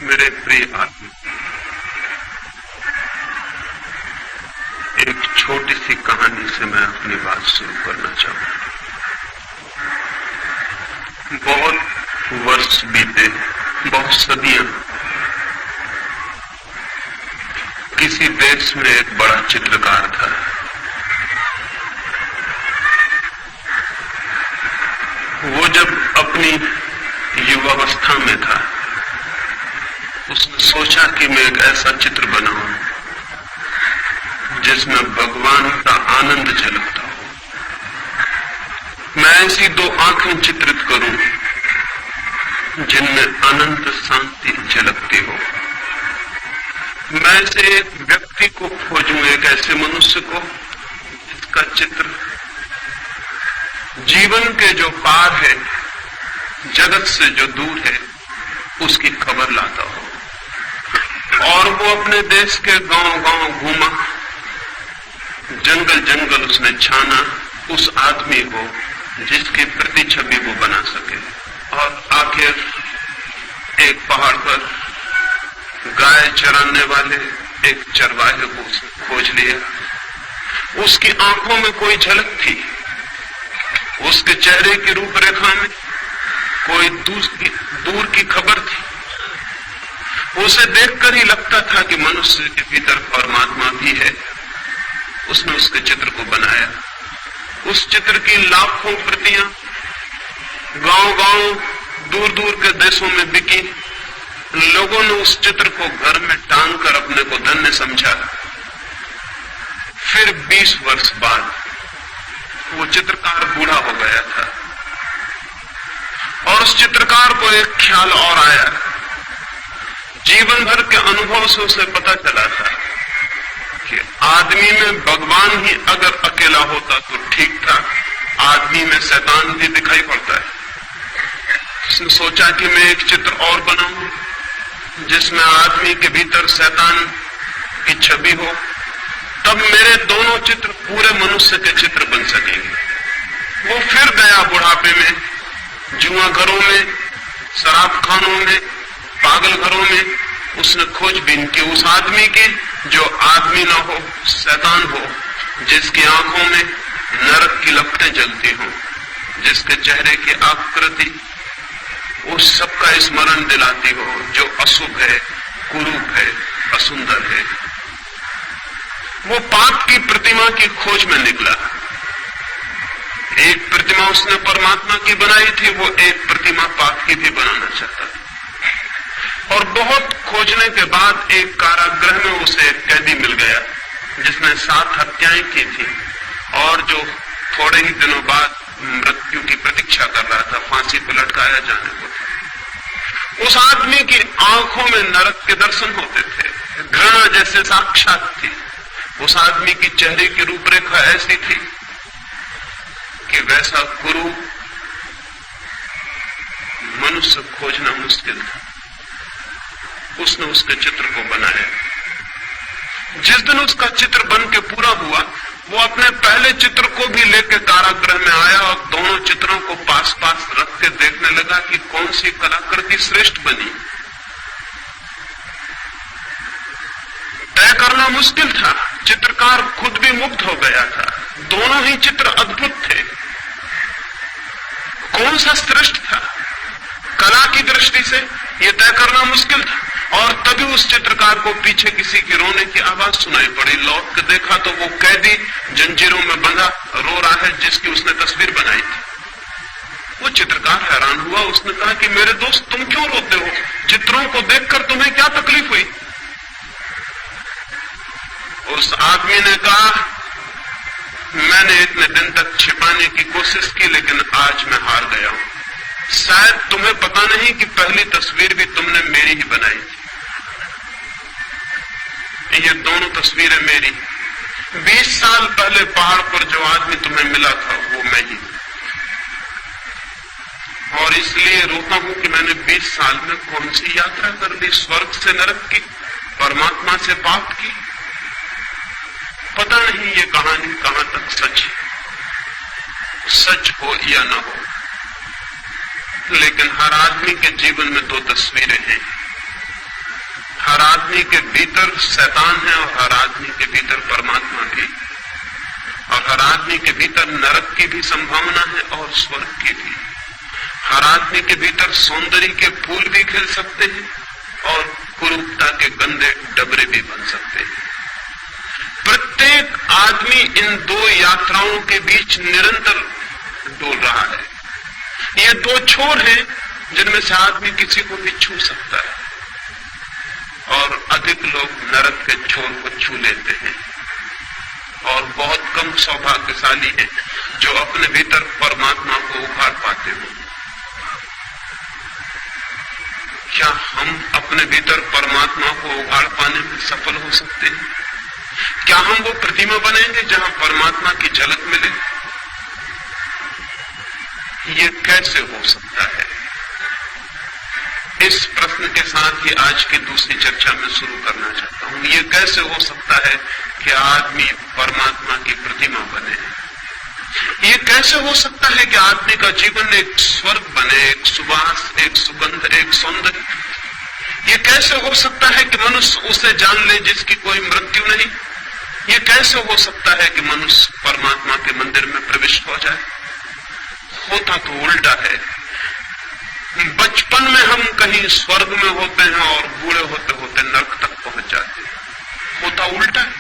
मेरे प्रिय आत्मा, एक छोटी सी कहानी से मैं अपनी बात शुरू करना चाहूंगा। बहुत वर्ष बीते, बहुत सदियां, किसी देश में एक बड़ा चित्रकार था। वो जब अपनी युवावस्था में था, उसने सोचा कि मैं एक ऐसा चित्र बनाऊं जिसमें भगवान का आनंद झलकता हो। मैं ऐसी दो आंखें चित्रित करूं जिनमें अनंत शांति झलकती हो। मैं ऐसे एक व्यक्ति को खोजूं, एक ऐसे मनुष्य को जिसका चित्र जीवन के जो पार है, जगत से जो दूर है, उसकी खबर लाता हो। और वो अपने देश के गांव-गांव घूमा, जंगल जंगल उसने छाना उस आदमी को जिसकी प्रतिछवि वो बना सके। और आखिर एक पहाड़ पर गाय चराने वाले एक चरवाहे को उसने खोज लिया। उसकी आंखों में कोई झलक थी, उसके चेहरे की रूपरेखा में कोई दूर की खबर थी। उसे देखकर ही लगता था कि मनुष्य के भीतर परमात्मा भी है। उसने उसके चित्र को बनाया। उस चित्र की लाखों प्रतियां गांव-गांव, दूर-दूर के देशों में बिकी। लोगों ने उस चित्र को घर में टांग कर अपने को धन्य समझा। फिर 20 वर्ष बाद वो चित्रकार बूढ़ा हो गया था और उस चित्रकार को एक ख्याल और आया। जीवन भर के अनुभव से उसे पता चला था कि आदमी में भगवान ही अगर अकेला होता तो ठीक था, आदमी में शैतान भी दिखाई पड़ता है। उसने सोचा कि मैं एक चित्र और बनाऊं जिसमें आदमी के भीतर शैतान की छवि हो, तब मेरे दोनों चित्र पूरे मनुष्य के चित्र बन सकेंगे। वो फिर गया बुढ़ापे में, जुआ घरों में, शराब खानों में, पागल घरों में। उसने खोजबीन की उस आदमी की जो आदमी न हो, शैतान हो, जिसकी आंखों में नरक की लपटें जलती हों, जिसके चेहरे की आकृति उस सबका स्मरण दिलाती हो जो अशुभ है, कुरूप है, असुंदर है। वो पाप की प्रतिमा की खोज में निकला। एक प्रतिमा उसने परमात्मा की बनाई थी, वो एक प्रतिमा पाप की भी बनाना चाहता था। और बहुत खोजने के बाद एक कारागृह में उसे एक कैदी मिल गया जिसने 7 हत्याएं की थी और जो थोड़े ही दिनों बाद मृत्यु की प्रतीक्षा कर रहा था, फांसी पर लटकाया जाने को। उस आदमी की आंखों में नरक के दर्शन होते थे, घृणा जैसे साक्षात थी। उस आदमी की चेहरे की रूपरेखा ऐसी थी कि वैसा कुरूप मनुष्य खोजना मुश्किल था। उसने उसके चित्र को बनाया। जिस दिन उसका चित्र बन के पूरा हुआ, वो अपने पहले चित्र को भी लेकर कारागृह में आया और दोनों चित्रों को पास पास रख के देखने लगा कि कौन सी कलाकृति श्रेष्ठ बनी। तय करना मुश्किल था। चित्रकार खुद भी मुग्ध हो गया था। दोनों ही चित्र अद्भुत थे। कौन सा श्रेष्ठ था? कला की दृष्टि से यह तय करना मुश्किल था। और तभी उस चित्रकार को पीछे किसी की रोने की आवाज सुनाई पड़ी। लौट के देखा तो वो कैदी जंजीरों में बंधा रो रहा है जिसकी उसने तस्वीर बनाई थी। वो चित्रकार हैरान हुआ। उसने कहा कि मेरे दोस्त, तुम क्यों रोते हो? चित्रों को देखकर तुम्हें क्या तकलीफ हुई? उस आदमी ने कहा, मैंने इतने दिन तक छिपाने की कोशिश की, लेकिन आज मैं हार गया हूं। शायद तुम्हें पता नहीं कि पहली तस्वीर भी तुमने मेरी ही बनाई थी। ये दोनों तस्वीरें मेरी। 20 साल पहले पहाड़ पर जो आदमी तुम्हें मिला था वो मैं ही। और इसलिए रोता हूं कि मैंने 20 साल में कौन सी यात्रा कर ली, स्वर्ग से नरक की, परमात्मा से पाप की। पता नहीं ये कहानी कहां तक सच हो या ना हो, लेकिन हर आदमी के जीवन में 2 तस्वीरें हैं। हर आदमी के भीतर शैतान है और हर आदमी के भीतर परमात्मा भी, और हर आदमी के भीतर नरक की भी संभावना है और स्वर्ग की भी। हर आदमी के भीतर सौंदर्य के फूल भी खिल सकते हैं और कुरूपता के गंदे डबरे भी बन सकते हैं। प्रत्येक आदमी इन दो यात्राओं के बीच निरंतर डोल रहा है। ये दो छोर हैं जिनमें से आदमी किसी को भी छू सकता है, और अधिक लोग नरक के छोर को छू लेते हैं, और बहुत कम सौभाग्यशाली है जो अपने भीतर परमात्मा को उखाड़ पाते हैं। क्या हम अपने भीतर परमात्मा को उखाड़ पाने में सफल हो सकते हैं? क्या हम वो प्रतिमा बनेंगे जहां परमात्मा की झलक मिले? ये कैसे हो सकता है? इस प्रश्न के साथ ही आज की दूसरी चर्चा में शुरू करना चाहता हूं। ये कैसे हो सकता है कि आदमी परमात्मा की प्रतिमा बने? ये कैसे हो सकता है कि आदमी का जीवन एक स्वर्ग बने, एक सुवास, एक सुगंध, एक सौंदर्य? ये कैसे हो सकता है कि मनुष्य उसे जान ले जिसकी कोई मृत्यु नहीं? ये कैसे हो सकता है कि मनुष्य परमात्मा के मंदिर में प्रविष्ट हो जाए? होता तो उल्टा है। बचपन में हम कहीं स्वर्ग में होते हैं और बूढ़े होते होते नरक तक पहुंच जाते हैं। होता उल्टा है।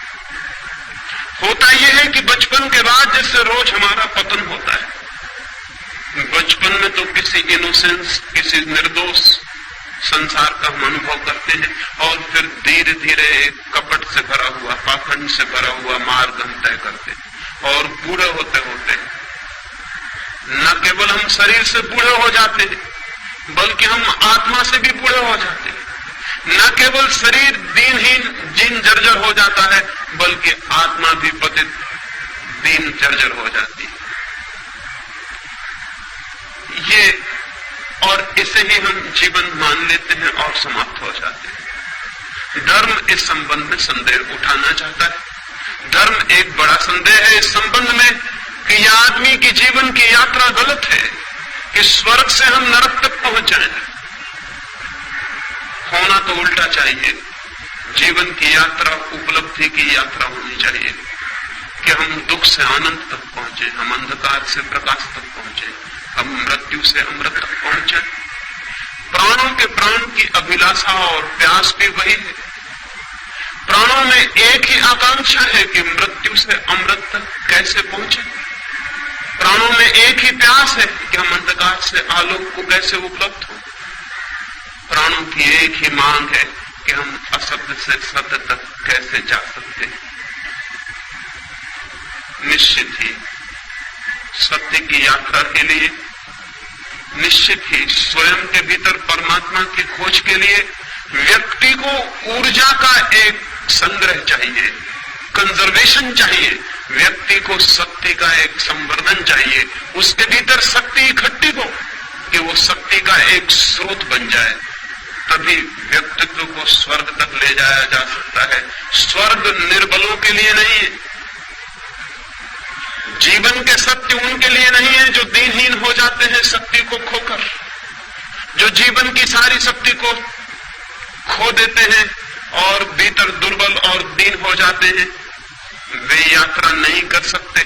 होता यह है कि बचपन के बाद जैसे रोज हमारा पतन होता है, बचपन में तो किसी इनोसेंस, किसी निर्दोष संसार का हम अनुभव करते हैं, और फिर धीरे धीरे एक कपट से भरा हुआ, पाखंड से भरा हुआ मार्ग हम तय करते हैं, और बूढ़े होते होते न केवल हम शरीर से बूढ़े हो जाते हैं बल्कि हम आत्मा से भी बूढ़े हो जाते हैं। न केवल शरीर दीनहीन, जीन जर्जर हो जाता है, बल्कि आत्मा भी पतित, दीन जर्जर हो जाती है। ये और इसे ही हम जीवन मान लेते हैं और समाप्त हो जाते हैं। धर्म इस संबंध में संदेह उठाना चाहता है। धर्म एक बड़ा संदेह है इस संबंध में कि यह आदमी की जीवन की यात्रा गलत है, कि स्वर्ग से हम नरक तक पहुंच जाएं। होना तो उल्टा चाहिए। जीवन की यात्रा उपलब्धि की यात्रा होनी चाहिए कि हम दुख से आनंद तक पहुंचे, हम अंधकार से प्रकाश तक पहुंचे, हम मृत्यु से अमृत तक पहुंचे। प्राणों के प्राण की अभिलाषा और प्यास भी वही है। प्राणों में एक ही आकांक्षा है कि मृत्यु से अमृत तक कैसे पहुंचे। प्राणों में एक ही प्यास है कि हम अंधकार से आलोक को कैसे उपलब्ध हो। प्राणों की एक ही मांग है कि हम असत्य से सत्य तक कैसे जा सकते हैं। निश्चित ही सत्य की यात्रा के लिए, निश्चित ही स्वयं के भीतर परमात्मा की खोज के लिए व्यक्ति को ऊर्जा का एक संग्रह चाहिए, कंजर्वेशन चाहिए। व्यक्ति को शक्ति का एक संवर्धन चाहिए। उसके भीतर शक्ति इकट्ठी हो कि वो शक्ति का एक स्रोत बन जाए, तभी व्यक्तित्व को स्वर्ग तक ले जाया जा सकता है। स्वर्ग निर्बलों के लिए नहीं है। जीवन के सत्य उनके लिए नहीं है जो दीनहीन हो जाते हैं शक्ति को खोकर, जो जीवन की सारी शक्ति को खो देते हैं और भीतर दुर्बल और दीन हो जाते हैं। वे यात्रा नहीं कर सकते।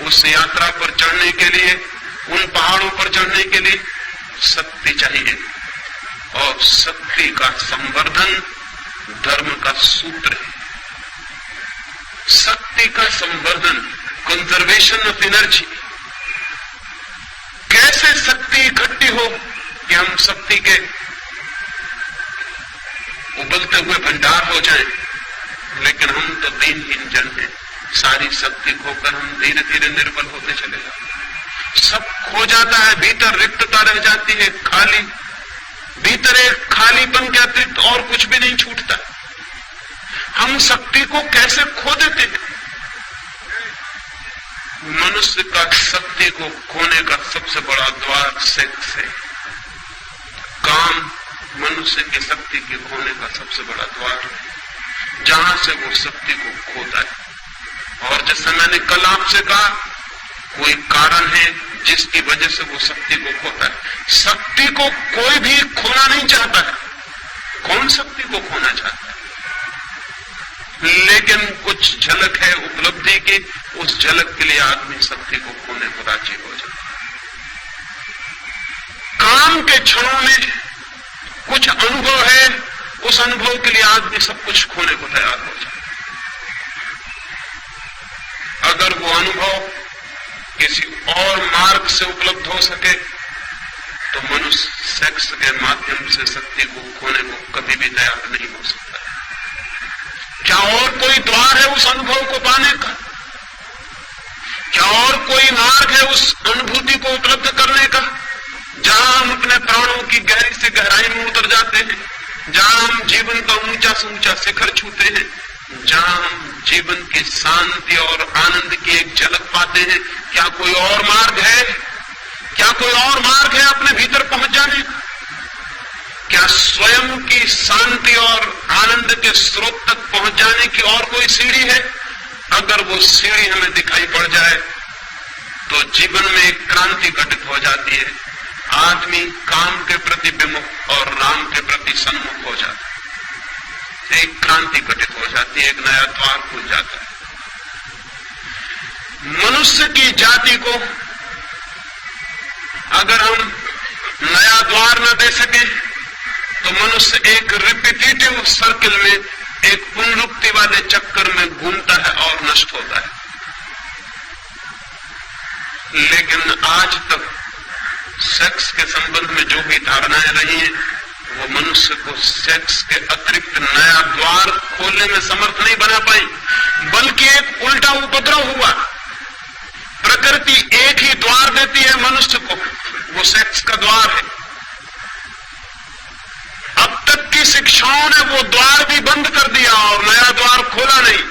उस यात्रा पर चढ़ने के लिए, उन पहाड़ों पर चढ़ने के लिए शक्ति चाहिए, और शक्ति का संवर्धन धर्म का सूत्र है। शक्ति का संवर्धन, कंजर्वेशन ऑफ एनर्जी। कैसे शक्ति इकट्ठी हो कि हम शक्ति के उबलते हुए भंडार हो जाएं, लेकिन हम तो दीनहीन जन हैं। सारी शक्ति खोकर हम धीरे धीरे निर्बल होते चले जाते, सब खो जाता है, भीतर रिक्तता रह जाती है, खाली, भीतर एक खालीपन के अतिरिक्त और कुछ भी नहीं छूटता। हम शक्ति को कैसे खो देते हैं? मनुष्य का शक्ति को खोने का सबसे बड़ा द्वार सेक्स है। काम मनुष्य की शक्ति के खोने का सबसे बड़ा द्वार है, जहां से वो शक्ति को खोता है। और जैसे मैंने कल आपसे कहा, कोई कारण है जिसकी वजह से वो शक्ति को खोता है। शक्ति को कोई भी खोना नहीं चाहता है, कौन शक्ति को खोना चाहता है? लेकिन कुछ झलक है उपलब्धि की, उस झलक के लिए आदमी शक्ति को खोने को राजी हो जाता है। काम के क्षणों में कुछ अनुभव है, उस अनुभव के लिए आदमी सब कुछ खोने को तैयार हो जाता है। अगर वो अनुभव किसी और मार्ग से उपलब्ध हो सके तो मनुष्य सेक्स के माध्यम से शक्ति को खोने को कभी भी तैयार नहीं हो सकता है। क्या और कोई द्वार है उस अनुभव को पाने का? क्या और कोई मार्ग है उस अनुभूति को उपलब्ध करने का, जहां हम अपने प्राणों की गहरी से गहराई में उतर जाते हैं, जहां हम जीवन का ऊंचा से ऊंचा शिखर छूते हैं, जहां हम जीवन की शांति और आनंद की एक झलक पाते हैं? क्या कोई और मार्ग है? क्या कोई और मार्ग है अपने भीतर पहुंच जाने का? क्या स्वयं की शांति और आनंद के स्रोत तक पहुंच जाने की और कोई सीढ़ी है? अगर वो सीढ़ी हमें दिखाई पड़ जाए तो जीवन में एक क्रांति घटित हो जाती है। आदमी काम के प्रति विमुख और राम के प्रति सन्मुख हो जाता है। एक क्रांति घटित हो जाती है, एक नया द्वार खुल जाता है। मनुष्य की जाति को अगर हम नया द्वार न दे सके तो मनुष्य एक रिपीटेटिव सर्किल में, एक पुनरुक्ति वाले चक्कर में घूमता है और नष्ट होता है। लेकिन आज तक सेक्स के संबंध में जो भी धारणाएं रही हैं, वो मनुष्य को सेक्स के अतिरिक्त नया द्वार खोलने में समर्थ नहीं बना पाई, बल्कि एक उल्टा उपद्रव हुआ। प्रकृति एक ही द्वार देती है मनुष्य को, वो सेक्स का द्वार है। अब तक की शिक्षाओं ने वो द्वार भी बंद कर दिया और नया द्वार खोला नहीं।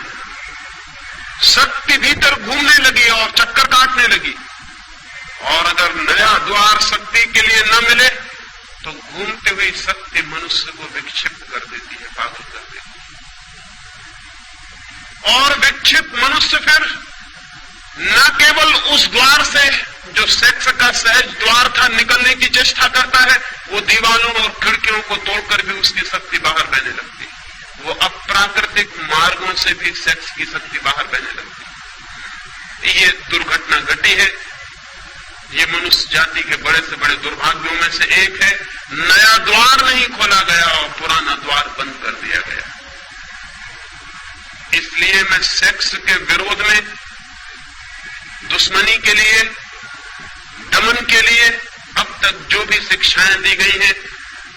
शक्ति भीतर घूमने लगी और चक्कर काटने लगी, और अगर नया द्वार शक्ति के लिए न मिले तो घूमते हुए शक्ति मनुष्य को विक्षिप्त कर देती है, पागल कर देती है। और विक्षिप्त मनुष्य फिर न केवल उस द्वार से जो सेक्स का सहज द्वार था निकलने की चेष्टा करता है, वो दीवारों और खिड़कियों को तोड़कर भी उसकी शक्ति बाहर बहने लगती है। वो अप्राकृतिक मार्गों से भी सेक्स की शक्ति बाहर बहने लगती है। ये दुर्घटना घटी है। ये मनुष्य जाति के बड़े से बड़े दुर्भाग्यों में से एक है। नया द्वार नहीं खोला गया और पुराना द्वार बंद कर दिया गया। इसलिए मैं सेक्स के विरोध में, दुश्मनी के लिए, दमन के लिए अब तक जो भी शिक्षाएं दी गई हैं,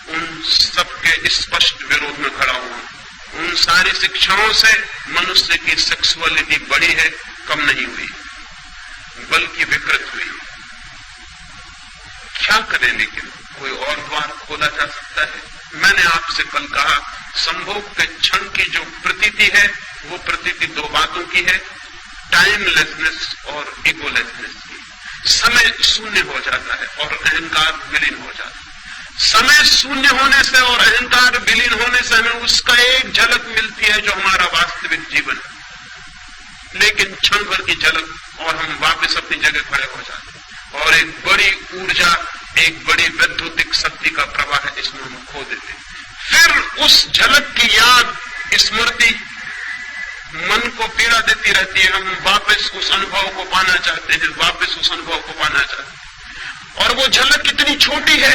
उन सबके स्पष्ट विरोध में खड़ा हूं। उन सारी शिक्षाओं से मनुष्य की सेक्सुअलिटी बढ़ी है, कम नहीं हुई, बल्कि विकृत हुई। क्या करें? लेकिन कोई और द्वार खोला जा सकता है। मैंने आपसे कल कहा, संभोग के क्षण की जो प्रतीति है, वो प्रतीति दो बातों की है, टाइमलेसनेस और इगोलेसनेस की। समय शून्य हो जाता है और अहंकार विलीन हो जाता है। समय शून्य होने से और अहंकार विलीन होने से हमें उसका एक झलक मिलती है जो हमारा वास्तविक जीवन, लेकिन क्षण भर की झलक और हम वापस अपनी जगह खड़े हो जाते हैं और एक बड़ी ऊर्जा, एक बड़ी वैद्युतिक शक्ति का प्रवाह है, इसमें हम खो देते हैं। फिर उस झलक की याद, स्मृति मन को पीड़ा देती रहती है। हम वापस उस अनुभव को पाना चाहते हैं, वापस उस अनुभव को पाना चाहते हैं। और वो झलक कितनी छोटी है,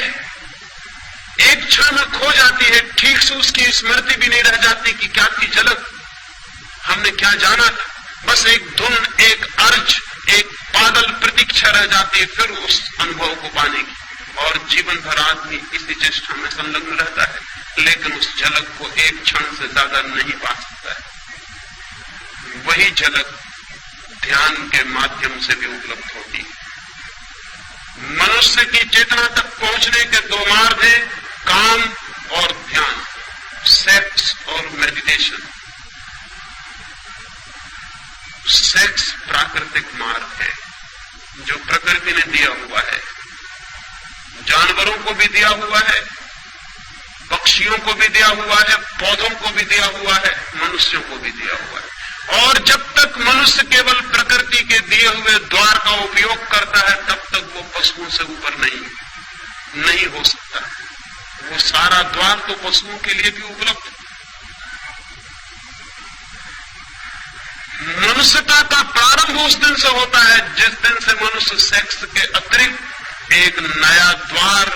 एक क्षण में खो जाती है, ठीक से उसकी स्मृति भी नहीं रह जाती कि क्या थी झलक, हमने क्या जाना था। बस एक धुन, एक अर्ज, एक पागल प्रतीक्षा रह जाती है फिर उस अनुभव को पाने की। और जीवन भर आदमी इसी चेष्टा में संलग्न रहता है, लेकिन उस झलक को एक क्षण से ज्यादा नहीं पा सकता है। वही झलक ध्यान के माध्यम से भी उपलब्ध होती है। मनुष्य की चेतना तक पहुंचने के दो मार्ग हैं, काम और ध्यान, सेक्स और मेडिटेशन। सेक्स प्राकृतिक मार्ग है जो प्रकृति ने दिया हुआ है, जानवरों को भी दिया हुआ है, पक्षियों को भी दिया हुआ है, पौधों को भी दिया हुआ है, मनुष्यों को भी दिया हुआ है। और जब तक मनुष्य केवल प्रकृति के दिए हुए द्वार का उपयोग करता है, तब तक वो पशुओं से ऊपर नहीं हो सकता। वो सारा द्वार तो पशुओं के लिए भी उपलब्ध। मनुष्यता का प्रारंभ उस दिन से होता है जिस दिन से मनुष्य सेक्स के अतिरिक्त एक नया द्वार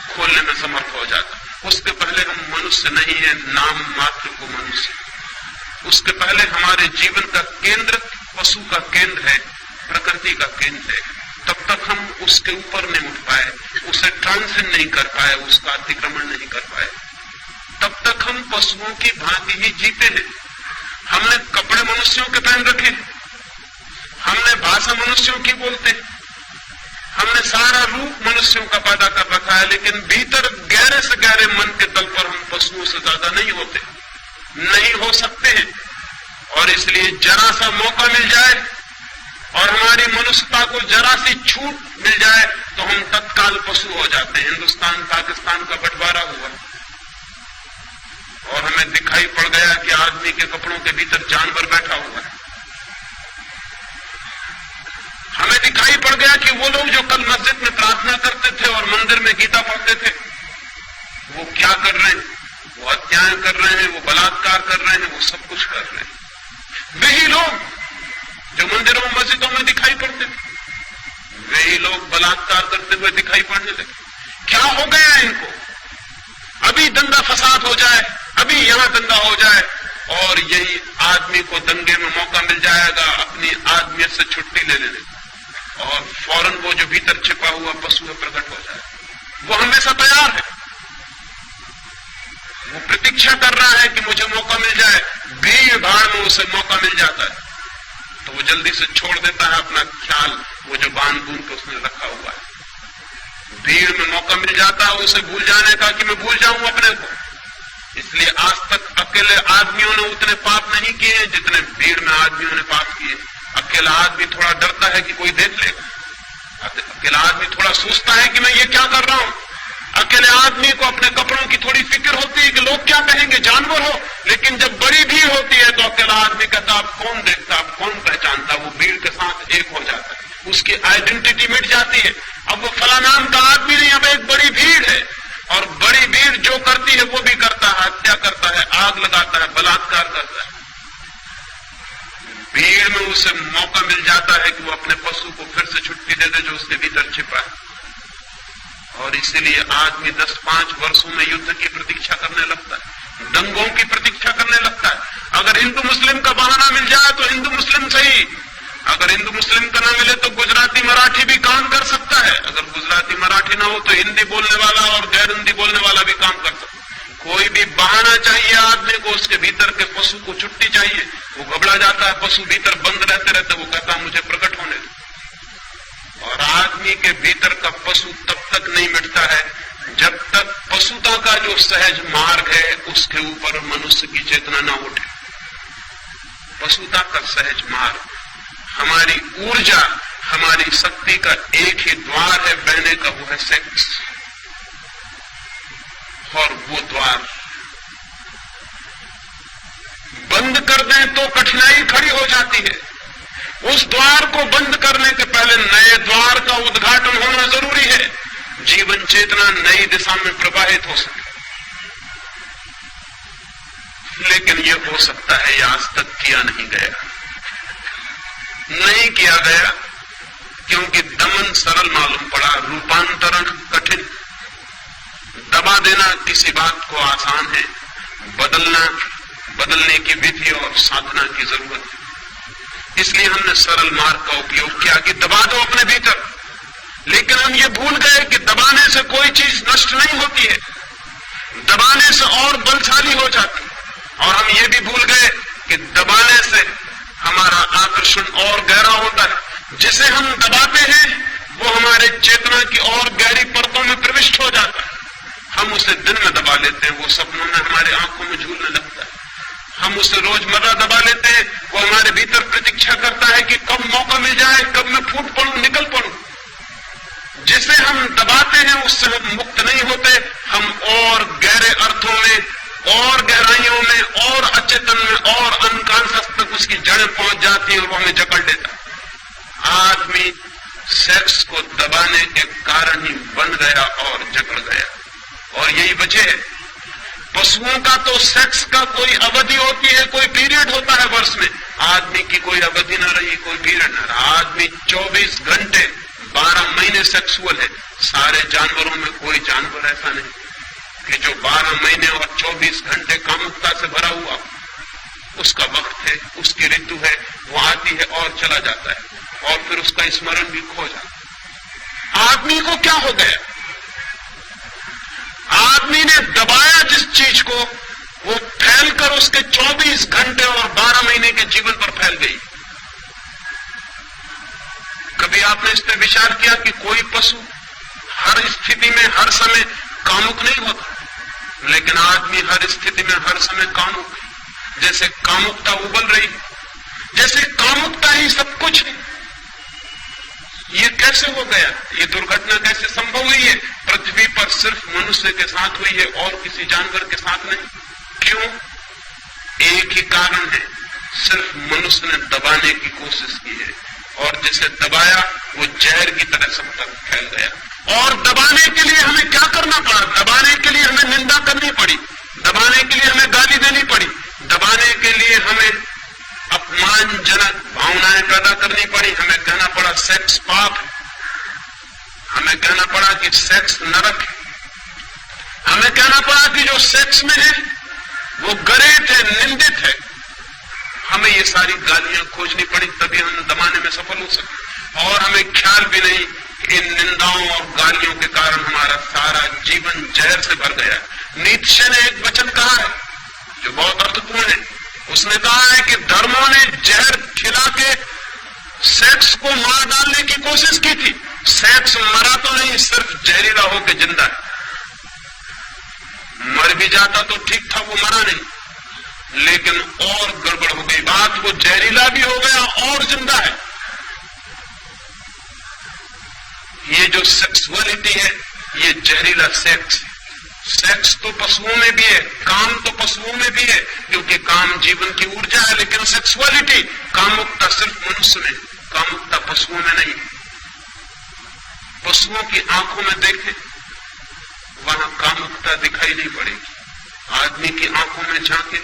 खोलने में समर्थ हो जाता है। उसके पहले हम मनुष्य नहीं है, नाम मात्र को मनुष्य। उसके पहले हमारे जीवन का केंद्र पशु का केंद्र है, प्रकृति का केंद्र है। तब तक हम उसके ऊपर नहीं उठ पाए, उसे ट्रांसेंड नहीं कर पाए, उसका अतिक्रमण नहीं कर पाए। तब तक हम पशुओं की भांति ही जीते हैं। हमने कपड़े मनुष्यों के पहन रखे, हमने भाषा मनुष्यों की बोलते, हमने सारा रूप मनुष्यों का पैदा कर रखा है, लेकिन भीतर गहरे से गहरे मन के तल पर हम पशुओं से ज्यादा नहीं होते, नहीं हो सकते हैं। और इसलिए जरा सा मौका मिल जाए और हमारी मनुष्यता को जरा सी छूट मिल जाए तो हम तत्काल पशु हो जाते हैं। हिंदुस्तान पाकिस्तान का बंटवारा हुआ और हमें दिखाई पड़ गया कि आदमी के कपड़ों के भीतर जानवर बैठा हुआ है। हमें दिखाई पड़ गया कि वो लोग जो कल मस्जिद में प्रार्थना करते थे और मंदिर में गीता पढ़ते थे, वो क्या कर रहे हैं? वो हत्याएं कर रहे हैं, वो बलात्कार कर रहे हैं, वो सब कुछ कर रहे हैं। वही लोग जो मंदिरों में मस्जिदों में दिखाई पड़ते थे, वही लोग बलात्कार करते हुए दिखाई पड़ने लगे। क्या हो गया इनको? अभी दंगा फसाद हो जाए, अभी यहां दंगा हो जाए और यही आदमी को दंगे में मौका मिल जाएगा अपनी आदमियत से छुट्टी ले लेने, और फौरन वो जो भीतर छिपा हुआ पशु है प्रकट हो जाए। वो हमेशा तैयार है, वो प्रतीक्षा कर रहा है कि मुझे मौका मिल जाए। भीड़ भाड़ में उसे मौका मिल जाता है तो वो जल्दी से छोड़ देता है अपना ख्याल, वो जो बांध बूंद के उसने रखा हुआ है। भीड़ में मौका मिल जाता है उसे भूल जाने का कि मैं भूल जाऊं अपने को। इसलिए आज तक अकेले आदमियों ने उतने पाप नहीं किए जितने भीड़ में आदमियों ने पाप किए। अकेला आदमी थोड़ा डरता है कि कोई देख लेगा, अकेला आदमी थोड़ा सोचता है कि मैं ये क्या कर रहा हूं। अकेले आदमी को अपने कपड़ों की थोड़ी फिक्र होती है कि लोग क्या कहेंगे, जानवर हो। लेकिन जब बड़ी भीड़ होती है तो अकेला आदमी कहता आप कौन देखता, आप कौन पहचानता। वो भीड़ के साथ एक हो जाता है, उसकी आइडेंटिटी मिट जाती है। अब वो फला नाम का आदमी नहीं, अब एक बड़ी भीड़ है और बड़ी भीड़ जो करती है वो भी करता है, हत्या करता है, आग लगाता है, बलात्कार करता है। भीड़ में उसे मौका मिल जाता है कि वो अपने पशु को फिर से छुट्टी दे दे जो उसके भीतर छिपा है। और इसीलिए आदमी 10-5 वर्षों में युद्ध की प्रतीक्षा करने लगता है, दंगों की प्रतीक्षा करने लगता है। अगर हिंदू मुस्लिम का बहाना मिल जाए तो हिंदू मुस्लिम सही, अगर हिंदू मुस्लिम का ना मिले तो गुजराती मराठी भी काम कर सकता है। अगर गुजराती मराठी ना हो तो हिंदी बोलने वाला और गैर हिंदी बोलने वाला भी काम कर सकता है। कोई भी बहाना चाहिए आदमी को, उसके भीतर के पशु को छुट्टी चाहिए। वो घबरा जाता है, पशु भीतर बंद रहते रहते वो कहता है मुझे प्रकट होने दो। और आदमी के भीतर का पशु तब तक नहीं मिटता है जब तक पशुता का जो सहज मार्ग है उसके ऊपर मनुष्य की चेतना ना उठे। पशुता का सहज मार्ग, हमारी ऊर्जा, हमारी शक्ति का एक ही द्वार है बहने का, वो है सेक्स। और वो द्वार बंद कर दें तो कठिनाई खड़ी हो जाती है। उस द्वार को बंद करने के पहले नए द्वार का उद्घाटन होना जरूरी है, जीवन चेतना नई दिशा में प्रवाहित हो सके। लेकिन यह हो सकता है यह आज तक किया नहीं गया, नहीं किया गया क्योंकि दमन सरल मालूम पड़ा, रूपांतरण कठिन। दबा देना किसी बात को आसान है, बदलने की विधि और साधना की जरूरत है। इसलिए हमने सरल मार्ग का उपयोग किया कि दबा दो अपने भीतर। लेकिन हम ये भूल गए कि दबाने से कोई चीज नष्ट नहीं होती है, दबाने से और बलशाली हो जाती है। और हम ये भी भूल गए कि दबाने से हमारा आकर्षण और गहरा होता है। जिसे हम दबाते हैं वो हमारे चेतना की और गहरी परतों में प्रविष्ट हो जाता है। हम उसे दिन में दबा लेते हैं, वो सपनों में हमारे आंखों में झूलने लगता है। हम उसे रोजमर्रा दबा लेते हैं, वो हमारे भीतर प्रतीक्षा करता है कि कब मौका मिल जाए, कब मैं फूट पड़ूं, निकल पड़ूं। जिसे हम दबाते हैं उससे हम मुक्त नहीं होते, हम और गहरे अर्थों में और गहराइयों में और अचेतन में और अनकॉन्शियस तक उसकी जड़ें पहुंच जाती है और वो हमें जकड़ लेता है। आदमी सेक्स को दबाने के कारण ही बन गया और जकड़ गया। और यही वजह है, पशुओं का तो सेक्स का कोई अवधि होती है, कोई पीरियड होता है वर्ष में। आदमी की कोई अवधि ना रही, कोई पीरियड ना रहा। आदमी 24 घंटे 12 महीने सेक्सुअल है। सारे जानवरों में कोई जानवर ऐसा नहीं कि जो 12 महीने और 24 घंटे कामुकता से भरा हुआ। उसका वक्त है, उसकी ऋतु है, वो आती है और चला जाता है, और फिर उसका स्मरण भी खो जाता है। आदमी को क्या हो गया? आदमी ने दबाया जिस चीज को, वो फैलकर उसके 24 घंटे और 12 महीने के जीवन पर फैल गई। कभी आपने इस पर विचार किया कि कोई पशु हर स्थिति में हर समय कामुक नहीं होता, लेकिन आदमी हर स्थिति में हर समय कामुक है। जैसे कामुकता उबल रही, जैसे कामुकता ही सब कुछ है। ये कैसे हो गया? ये दुर्घटना कैसे संभव हुई है? पृथ्वी पर सिर्फ मनुष्य के साथ हुई है और किसी जानवर के साथ नहीं। क्यों? एक ही कारण है, सिर्फ मनुष्य ने दबाने की कोशिश की है, और जिसे दबाया वो जहर की तरह सब तक फैल गया। और दबाने के लिए हमें क्या करना पड़ा? दबाने के लिए हमें निंदा करनी पड़ी, दबाने के लिए हमें गाली देनी पड़ी, दबाने के लिए हमें अपमानजनक भावनाएं पैदा करनी पड़ी। हमें कहना पड़ा सेक्स पाप है, हमें कहना पड़ा कि सेक्स नरक है, हमें कहना पड़ा कि जो सेक्स में है वो गरेट है, निंदित है। हमें ये सारी गालियां खोजनी पड़ी, तभी हम दबाने में सफल हो सके। और हमें ख्याल भी नहीं कि इन निंदाओं और गालियों के कारण हमारा सारा जीवन जहर से भर गया। नीत्शे ने एक वचन कहा है जो बहुत अर्थपूर्ण है। उसने कहा है कि धर्मों ने जहर खिला के सेक्स को मार डालने की कोशिश की थी। सेक्स मरा तो नहीं, सिर्फ जहरीला होकर जिंदा है। मर भी जाता तो ठीक था, वो मरा नहीं, लेकिन और गड़बड़ हो गई बात। वो जहरीला भी हो गया और जिंदा है। ये जो सेक्सुअलिटी है, ये जहरीला सेक्स है। सेक्स तो पशुओं में भी है, काम तो पशुओं में भी है, क्योंकि काम जीवन की ऊर्जा है। लेकिन सेक्सुअलिटी, कामुकता सिर्फ मनुष्य में, कामुकता पशुओं में नहीं। पशुओं की आंखों में देखें, वहां कामुकता दिखाई नहीं पड़ेगी। आदमी की आंखों में झांके,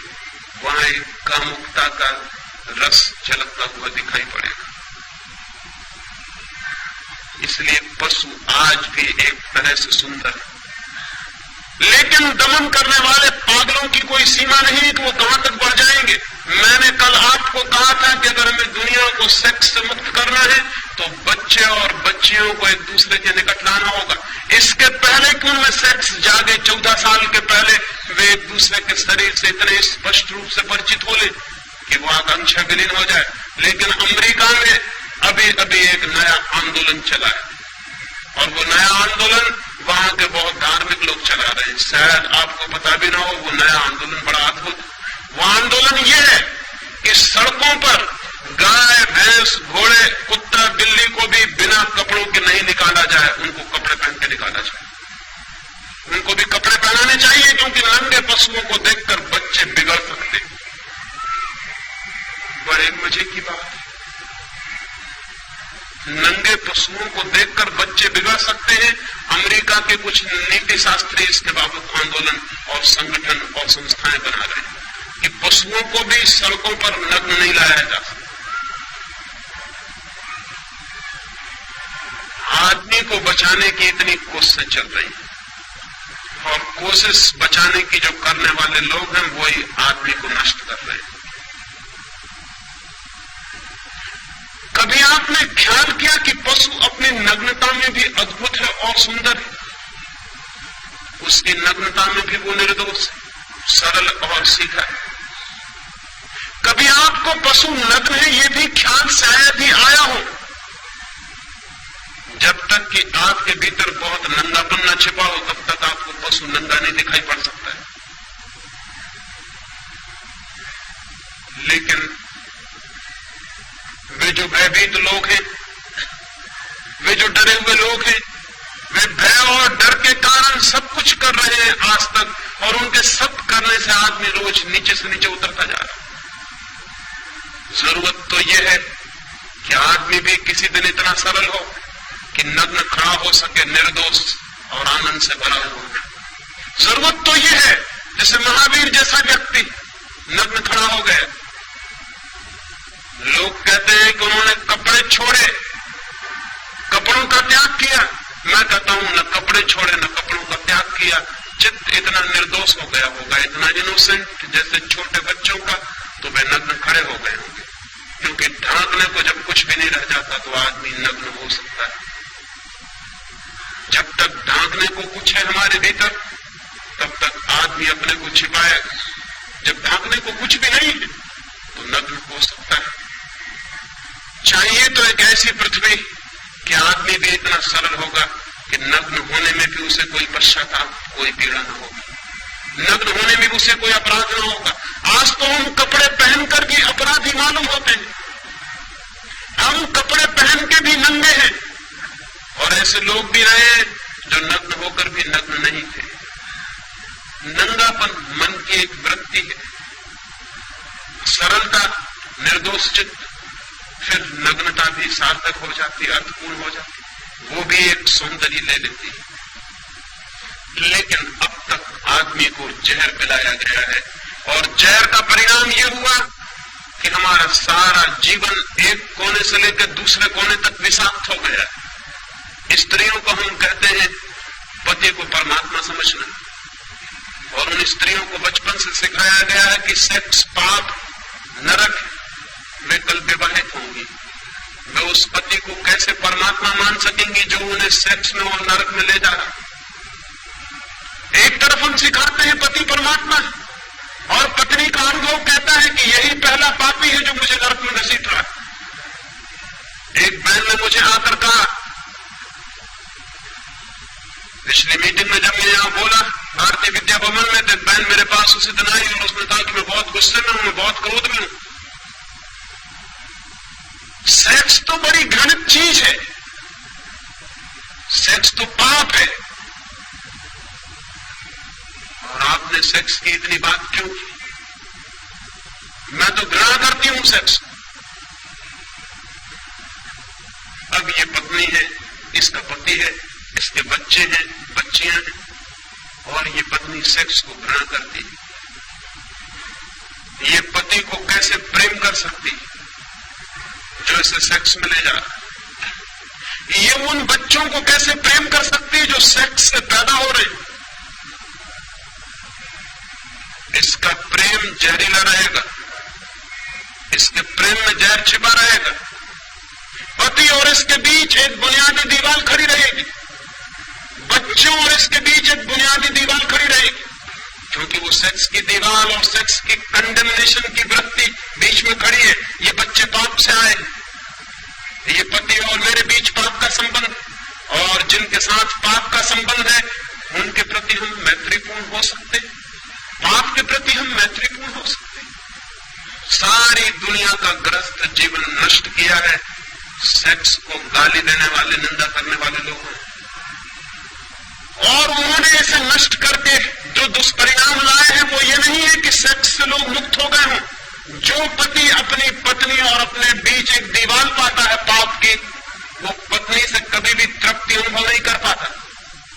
वहां एक कामुकता का रस झलकता हुआ दिखाई पड़ेगा। इसलिए पशु आज भी एक तरह से सुंदर है, लेकिन दमन करने वाले पागलों की कोई सीमा नहीं कि वो कहां तक बढ़ जाएंगे। मैंने कल आपको कहा था कि अगर हमें दुनिया को सेक्स से मुक्त करना है तो बच्चे और बच्चियों को एक दूसरे के निकट लाना होगा। इसके पहले कि उनमें सेक्स जागे, 14 साल के पहले वे एक दूसरे के शरीर से इतने स्पष्ट रूप से परिचित हो ले कि वो आकांक्षा विलीन हो जाए। लेकिन अमेरिका में अभी अभी एक नया आंदोलन चला है, और वो नया आंदोलन वहां के बहुत धार्मिक लोग चला रहे हैं। शायद आपको पता भी ना हो, वो नया आंदोलन बड़ा अद्भुत। वो आंदोलन ये है कि सड़कों पर गाय, भैंस, घोड़े, कुत्ता, बिल्ली को भी बिना कपड़ों के नहीं निकाला जाए, उनको कपड़े पहन के निकाला जाए। उनको भी कपड़े पहनाने चाहिए, क्योंकि नंगे पशुओं को देखकर बच्चे बिगड़ सकते। बड़े मजे की बात है, नंगे पशुओं को देखकर बच्चे बिगड़ सकते हैं। अमेरिका के कुछ नीति शास्त्री इसके बाबत आंदोलन और संगठन और संस्थाएं बना रहे हैं कि पशुओं को भी सड़कों पर नग्न नहीं लाया जा सकता। आदमी को बचाने की इतनी कोशिशें चल रही हैं, और कोशिश बचाने की जो करने वाले लोग हैं वही आदमी को नष्ट कर रहे हैं। कभी आपने ख्याल किया कि पशु अपनी नग्नता में भी अद्भुत है और सुंदर है? उसकी नग्नता में भी वो निर्दोष है, सरल और सीधा है। कभी आपको पशु नग्न है ये भी ख्याल शायद ही आया हो, जब तक कि आपके भीतर बहुत नंगापन न छिपा हो, तब तक आपको पशु नंगा नहीं दिखाई पड़ सकता है। लेकिन वे जो भयभीत लोग हैं, वे जो डरे हुए लोग हैं, वे भय और डर के कारण सब कुछ कर रहे हैं आज तक, और उनके सब करने से आदमी रोज नीचे से नीचे उतरता जा रहा है। जरूरत तो यह है कि आदमी भी किसी दिन इतना सरल हो कि नग्न खड़ा हो सके, निर्दोष और आनंद से भरा हुआ। जरूरत तो ये है, जैसे महावीर जैसा व्यक्ति नग्न खड़ा हो गया, लोग कहते हैं कि उन्होंने कपड़े छोड़े, कपड़ों का त्याग किया। मैं कहता हूं न कपड़े छोड़े न कपड़ों का त्याग किया, चित्त इतना निर्दोष हो गया होगा, इतना इनोसेंट जैसे छोटे बच्चों का, तो वे नग्न खड़े हो गए होंगे। क्योंकि ढांकने को जब कुछ भी नहीं रह जाता तो आदमी नग्न हो सकता है। जब तक ढांकने को कुछ है हमारे भीतर, तब तक आदमी अपने को छिपाएगा। जब ढांकने को कुछ भी नहीं है तो नग्न हो सकता है। चाहिए तो एक ऐसी पृथ्वी कि आदमी भी इतना सरल होगा कि नग्न होने में भी उसे कोई पश्चाताप, कोई पीड़ा न होगी, नग्न होने में भी उसे कोई अपराध न होगा। आज तो हम कपड़े पहनकर भी अपराधी मालूम होते हैं, हम कपड़े पहन के भी नंगे हैं, और ऐसे लोग भी रहे जो नग्न होकर भी नग्न नहीं थे। नंगापन मन की एक वृत्ति है, सरलता, निर्दोष चित्त, फिर नग्नता भी सार्थक हो जाती, अर्थपूर्ण हो जाती, वो भी एक सौंदर्य ले लेती है। लेकिन अब तक आदमी को जहर पिलाया गया है, और जहर का परिणाम ये हुआ कि हमारा सारा जीवन एक कोने से लेकर दूसरे कोने तक विषाक्त हो गया है। स्त्रियों को हम कहते हैं पति को परमात्मा समझना, और उन स्त्रियों को बचपन से सिखाया गया है कि सेक्स पाप, नरक, वे कल विवाहित होंगी, वे उस पति को कैसे परमात्मा मान सकेंगी जो उन्हें सेक्स में और नरक में ले जा रहा। एक तरफ हम सिखाते हैं पति परमात्मा है, और पत्नी का अनुभव कहता है कि यही पहला पापी है जो मुझे नरक में घसीट रहा है। एक बहन ने मुझे आकर कहा, पिछली मीटिंग में जब मैं यहां बोला भारतीय विद्या भवन में, तो बहन मेरे पास उसी दिन आई और उसने कहा कि मैं बहुत गुस्से में हूं, मैं बहुत क्रोध में हूं। सेक्स तो बड़ी घृणित चीज है, सेक्स तो पाप है, और आपने सेक्स की इतनी बात क्यों की? मैं तो घृणा करती हूं सेक्स। अब ये पत्नी है, इसका पति है, इसके बच्चे हैं, बच्चियां हैं, और ये पत्नी सेक्स को घृणा करती है। ये पति को कैसे प्रेम कर सकती है जो इसे सेक्स में ले जा रहा है? ये उन बच्चों को कैसे प्रेम कर सकती है जो सेक्स से पैदा हो रहे हैं? इसका प्रेम जहरीला रहेगा, इसके प्रेम में जहर छिपा रहेगा। पति और इसके बीच एक बुनियादी दीवार खड़ी रहेगी, बच्चों और इसके बीच एक बुनियादी दीवार खड़ी रहेगी, क्योंकि वो सेक्स की दीवार और सेक्स की कंडेमनेशन की वृत्ति बीच में खड़ी है। ये बच्चे पाप से आए, ये पति और मेरे बीच पाप का संबंध, और जिनके साथ पाप का संबंध है उनके प्रति हम मैत्रीपूर्ण हो सकते हैं, पाप के प्रति हम मैत्रीपूर्ण हो सकते हैं। सारी दुनिया का ग्रस्त जीवन नष्ट किया है सेक्स को गाली देने वाले, निंदा करने वाले लोगों ने, और उन्होंने इसे नष्ट करके जो दुष्परिणाम लाए हैं वो ये नहीं है कि सेक्स से लोग मुक्त हो गए हों। जो पति अपनी पत्नी और अपने बीच एक दीवार पाता है पाप की, वो पत्नी से कभी भी तृप्ति अनुभव नहीं कर पाता,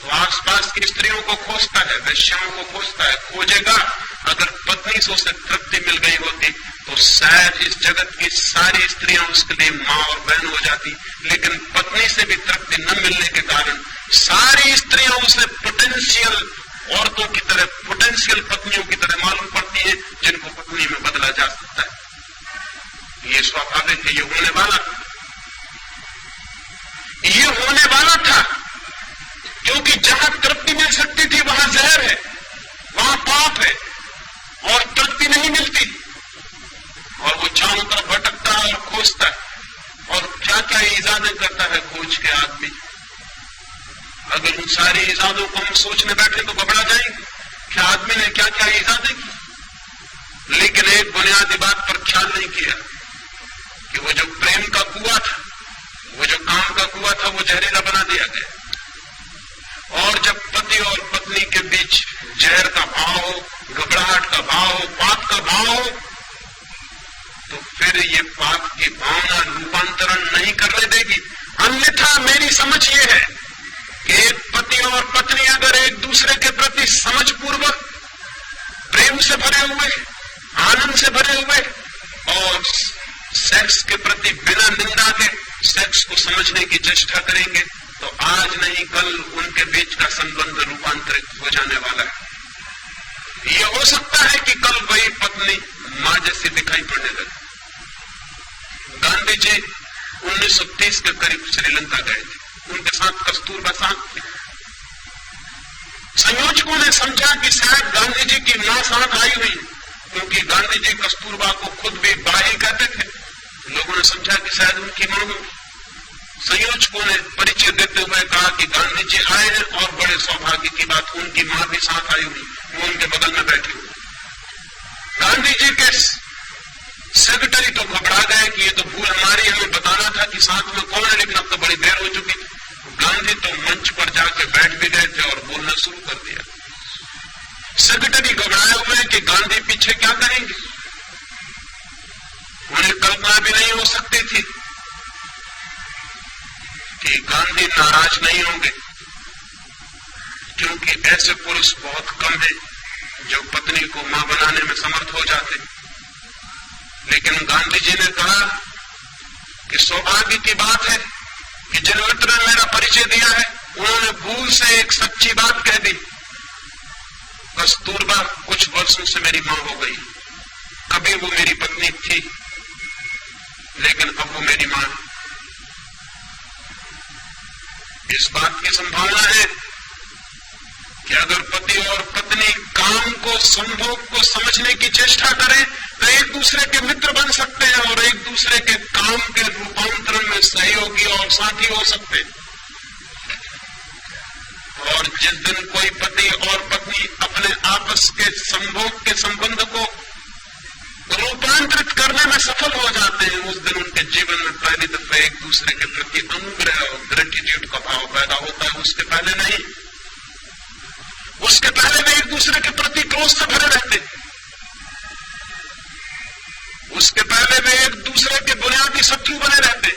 तो आसपास की स्त्रियों को खोजता है, वेश्याओं को खोजता है, खोजेगा। अगर पत्नी से उसे तृप्ति मिल गई होती तो शायद इस जगत की सारी स्त्रियां उसके लिए मां और बहन हो जाती, लेकिन पत्नी से भी तृप्ति न मिलने के कारण सारी स्त्रियां उसे पोटेंशियल औरतों की तरह, पोटेंशियल पत्नियों की तरह मालूम पड़ती है, जिनको पत्नी में बदला जा सकता है। ये स्वाभाविक है, ये होने वाला, ये होने वाला था, क्योंकि जहां तृप्ति मिल सकती थी वहां जहर है, वहां पाप है, और तृप्ति नहीं मिलती, और वो चारों तरफ भटकता है और खोजता है, और क्या क्या इजादें करता है खोज के आदमी। अगर उन सारी इजादों को हम सोचने बैठे तो घबरा जाएंगे कि आदमी ने क्या क्या इजादें की। लेकिन एक बुनियादी बात पर ख्याल नहीं किया कि वो जो प्रेम का कुआं था, वो जो काम का कुआं था, वो जहरीला बना दिया गया। और जब पति और पत्नी के बीच जहर का भाव हो, घबराहट का भाव हो, पाप का भाव हो, तो फिर ये पाप की भावना रूपांतरण नहीं करने देगी। अन्यथा मेरी समझ ये है कि एक पति और पत्नी अगर एक दूसरे के प्रति समझ प्रेम से भरे हुए, आनंद से भरे हुए और सेक्स के प्रति बिना निंदा के सेक्स को समझने की चेष्टा करेंगे तो आज नहीं कल उनके बीच का संबंध रूपांतरित हो जाने वाला है। यह हो सकता है कि कल वही पत्नी मां जैसी दिखाई पड़ने लगे। गांधी जी 1930 के करीब श्रीलंका गए थे, उनके साथ कस्तूरबा साथ थी। संयोजकों ने समझा कि शायद गांधी जी की मां साथ आई हुई, क्योंकि गांधी जी कस्तूरबा को खुद भी बाई कहते थे। लोगों ने समझा कि शायद उनकी मां होगी। संयोजकों ने परिचय देते हुए कहा कि गांधी जी आए हैं और बड़े सौभाग्य की बात, उनकी मां भी साथ आई हुई, वो उनके बगल में बैठी हुई। गांधी जी के सेक्रेटरी तो घबरा गए कि ये तो भूल हमारी, हमें बताना था कि साथ में कौन है, लेकिन अब तो बड़ी देर हो चुकी थी। गांधी तो मंच पर जाके बैठ भी गए थे और बोलना शुरू कर दिया। सेक्रेटरी घबराए हुए कि गांधी पीछे क्या करेंगे। उन्हें कल्पना भी नहीं हो सकती थी कि गांधी नाराज नहीं होंगे, क्योंकि ऐसे पुरुष बहुत कम हैं जो पत्नी को मां बनाने में समर्थ हो जाते। लेकिन गांधी जी ने कहा कि सौभाग्य की बात है कि जिन मित्र ने मेरा परिचय दिया है उन्होंने भूल से एक सच्ची बात कह दी। कस्तूरबा कुछ वर्षों से मेरी मां हो गई, कभी वो मेरी पत्नी थी लेकिन अब वो मेरी मां है। इस बात की संभावना है कि अगर पति और पत्नी काम को, संभोग को समझने की चेष्टा करें तो एक दूसरे के मित्र बन सकते हैं और एक दूसरे के काम के रूपांतरण में सहयोगी और साथी हो सकते हैं। और जिस दिन कोई पति और पत्नी अपने आपस के संभोग के संबंध को रूपांतरित करने में सफल हो जाते हैं, उस दिन उनके जीवन में पहली दफा एक दूसरे के प्रति अनुग्रह और ग्रेटिट्यूड का भाव पैदा होता है। उसके पहले नहीं, उसके पहले वे एक दूसरे के प्रति क्रोध से भरे रहते, उसके पहले वे एक दूसरे के बुनियादी शत्रु बने रहते,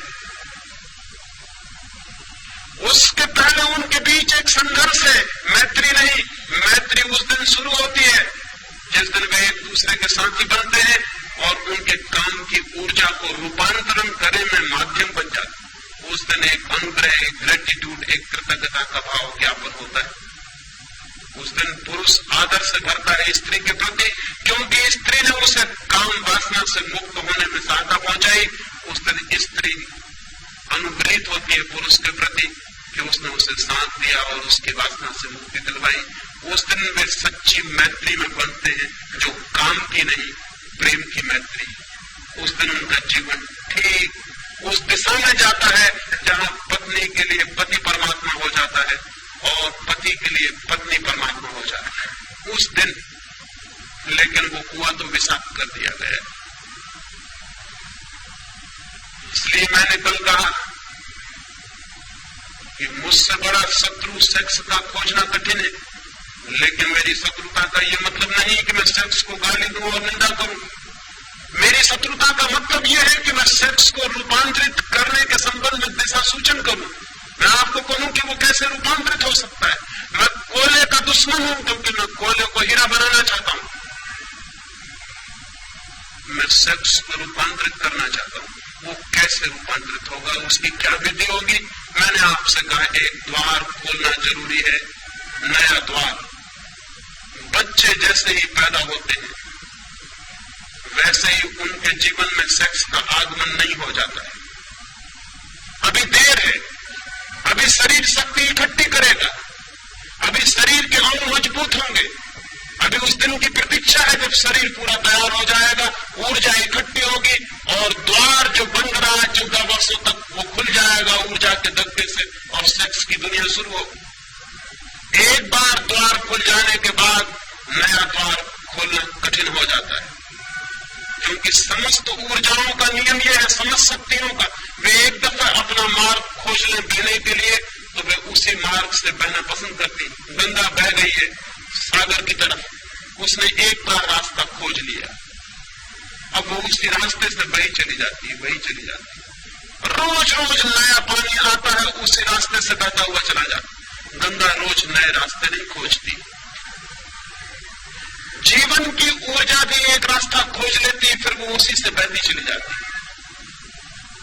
उसके पहले उनके बीच एक संघर्ष है, मैत्री नहीं। मैत्री उस दिन शुरू होती है जिस दिन वे एक दूसरे के साथी बनते हैं और उनके काम की ऊर्जा को रूपांतरण करने में माध्यम बन जाते। उस दिन एक अनुग्रह, एक ग्रेटिट्यूड, एक कृतज्ञता का भाव ज्ञापन होता है। उस दिन पुरुष आदर से भरता है स्त्री के प्रति, क्योंकि स्त्री ने उसे काम वासना से मुक्त होने में सहायता पहुंचाई। उस दिन स्त्री अनुग्रहित होती है पुरुष के प्रति कि उसने उसे साथ दिया और उसकी वासना से मुक्ति दिलवाई। उस दिन वे सच्ची मैत्री में बनते हैं, जो काम की नहीं, प्रेम की मैत्री। उस दिन उनका जीवन ठीक उस दिशा में जाता है जहां पत्नी के लिए पति परमात्मा हो जाता है और पति के लिए पत्नी परमात्मा हो जाता है। उस दिन लेकिन वो कुआं तो विषाक्त कर दिया गया। इसलिए मैंने कल कहा कि मुझसे बड़ा शत्रु सेक्स का खोजना कठिन है, लेकिन मेरी शत्रुता का यह मतलब नहीं कि मैं सेक्स को गाली दूं और निंदा करूं। मेरी शत्रुता का मतलब यह है कि मैं सेक्स को रूपांतरित करने के संबंध में दिशा सूचन करूं। मैं आपको कहूं कि वो कैसे रूपांतरित हो सकता है। मैं कोयले का दुश्मन हूं क्योंकि मैं कोयले को हीरा बनाना चाहता हूं। मैं सेक्स को रूपांतरित करना चाहता हूं। वो कैसे रूपांतरित होगा, उसकी क्या विधि होगी? मैंने आपसे कहा एक द्वार खोलना जरूरी है, नया द्वार। बच्चे जैसे ही पैदा होते हैं वैसे ही उनके जीवन में सेक्स का आगमन नहीं हो जाता है। अभी देर है, अभी शरीर शक्ति इकट्ठी करेगा, अभी शरीर के अंग मजबूत होंगे, अभी उस दिन की प्रतीक्षा है जब शरीर पूरा तैयार हो जाएगा, ऊर्जा इकट्ठी होगी और द्वार जो बन रहा है 14 वर्षों तक वो खुल जाएगा ऊर्जा के धक्के से और सेक्स की दुनिया शुरू होगी। एक बार द्वार खुल जाने के बाद नया द्वार खोलना कठिन हो जाता है, क्योंकि समस्त ऊर्जाओं का नियम यह है, समस्त शक्तियों का, वे एक दफा अपना मार्ग खोज लें बहने के लिए तो वे उसी मार्ग से बहना पसंद करती। गंगा बह गई है सागर की तरफ, उसने एक बार रास्ता खोज लिया, अब वो उसी रास्ते से वही चली जाती है, वही चली जाती है। रोज रोज नया पानी आता है, उसी रास्ते से बहता हुआ चला जाता। गंगा रोज नए रास्ते नहीं खोजती। जीवन की ऊर्जा भी एक रास्ता खोज लेती है, फिर वो उसी से बहती चली जाती है।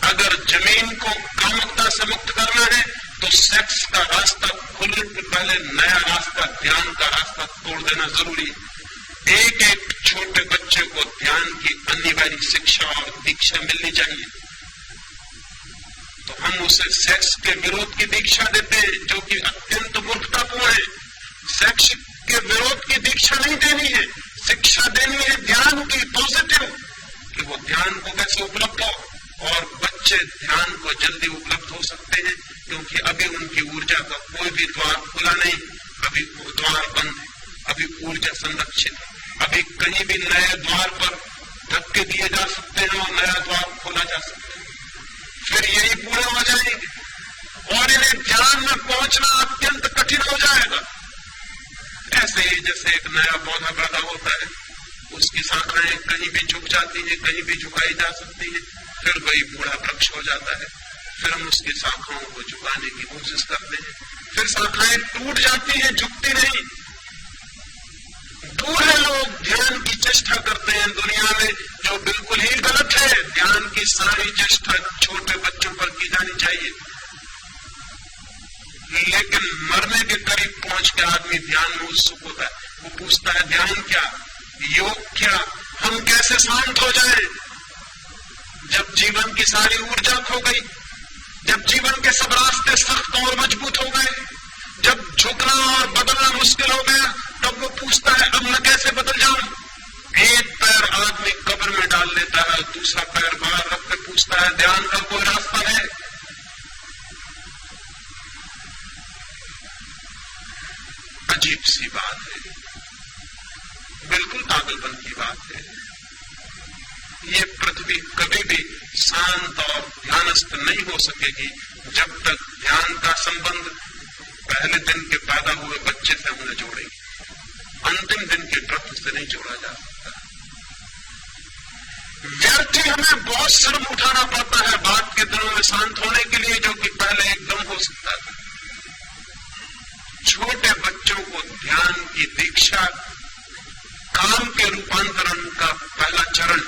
अगर जमीन को कामुकता से मुक्त करना है तो सेक्स का रास्ता खुलने से पहले नया रास्ता, ध्यान का रास्ता तोड़ देना जरूरी है। एक एक छोटे बच्चे को ध्यान की अनिवार्य शिक्षा और दीक्षा मिलनी चाहिए। तो हम उसे सेक्स के विरोध की दीक्षा देते हैं, जो कि अत्यंत मूर्खतापूर्ण है। सेक्स के विरोध की दीक्षा नहीं देनी है, शिक्षा देनी है ध्यान की, पॉजिटिव, कि वो ध्यान को कैसे उपलब्ध हो। और बच्चे ध्यान को जल्दी उपलब्ध हो सकते हैं क्योंकि अभी उनकी ऊर्जा का कोई भी द्वार खुला नहीं, अभी द्वार बंद है, अभी ऊर्जा संरक्षित है। अभी कहीं भी नए द्वार पर धक्के दिए जा सकते हैं और नया द्वार खोला जा सकता है। फिर यही पूरे हो जाएंगे और इन्हें ध्यान में पहुंचना अत्यंत कठिन हो जाएगा। ऐसे ही जैसे एक नया पौधा पैदा होता है, उसकी शाखाएं कहीं भी झुक जाती है, कहीं भी झुकाई जा सकती है, फिर वही बूढ़ा वृक्ष हो जाता है। फिर हम उसकी शाखाओं को झुकाने की कोशिश करते हैं, फिर शाखाएं टूट जाती हैं, झुकती नहीं। बूढ़े लोग ध्यान की चेष्टा करते हैं दुनिया में, जो बिल्कुल ही गलत है। ध्यान की सारी चेष्टा छोटे बच्चों पर की जानी चाहिए। लेकिन मरने के करीब पहुंच के आदमी ध्यान में उत्सुक होता है। वो पूछता है ध्यान क्या, योग क्या, हम कैसे शांत हो जाएं? जब जीवन की सारी ऊर्जा खो गई, जब जीवन के सब रास्ते सख्त और मजबूत हो गए, जब झुकना और बदलना मुश्किल हो गया, तब वो पूछता है अब मैं कैसे बदल जाऊं? एक पैर आदमी कब्र में डाल लेता है, दूसरा पैर बाहर रख के पूछता है ध्यान का कोई रास्ता है? अजीब सी बात है, बिल्कुल पागलपन की बात है। ये पृथ्वी कभी भी शांत और ध्यानस्थ नहीं हो सकेगी जब तक ध्यान का संबंध पहले दिन के पैदा हुए बच्चे से उन्हें जोड़ेगी, अंतिम दिन के व्रत से नहीं जोड़ा जा सकता। व्यर्थ ही हमें बहुत श्रम उठाना पड़ता है बाद के दिनों में शांत होने के लिए, जो कि पहले एकदम हो सकता था। छोटे बच्चों को ध्यान की दीक्षा काम के रूपांतरण का पहला चरण,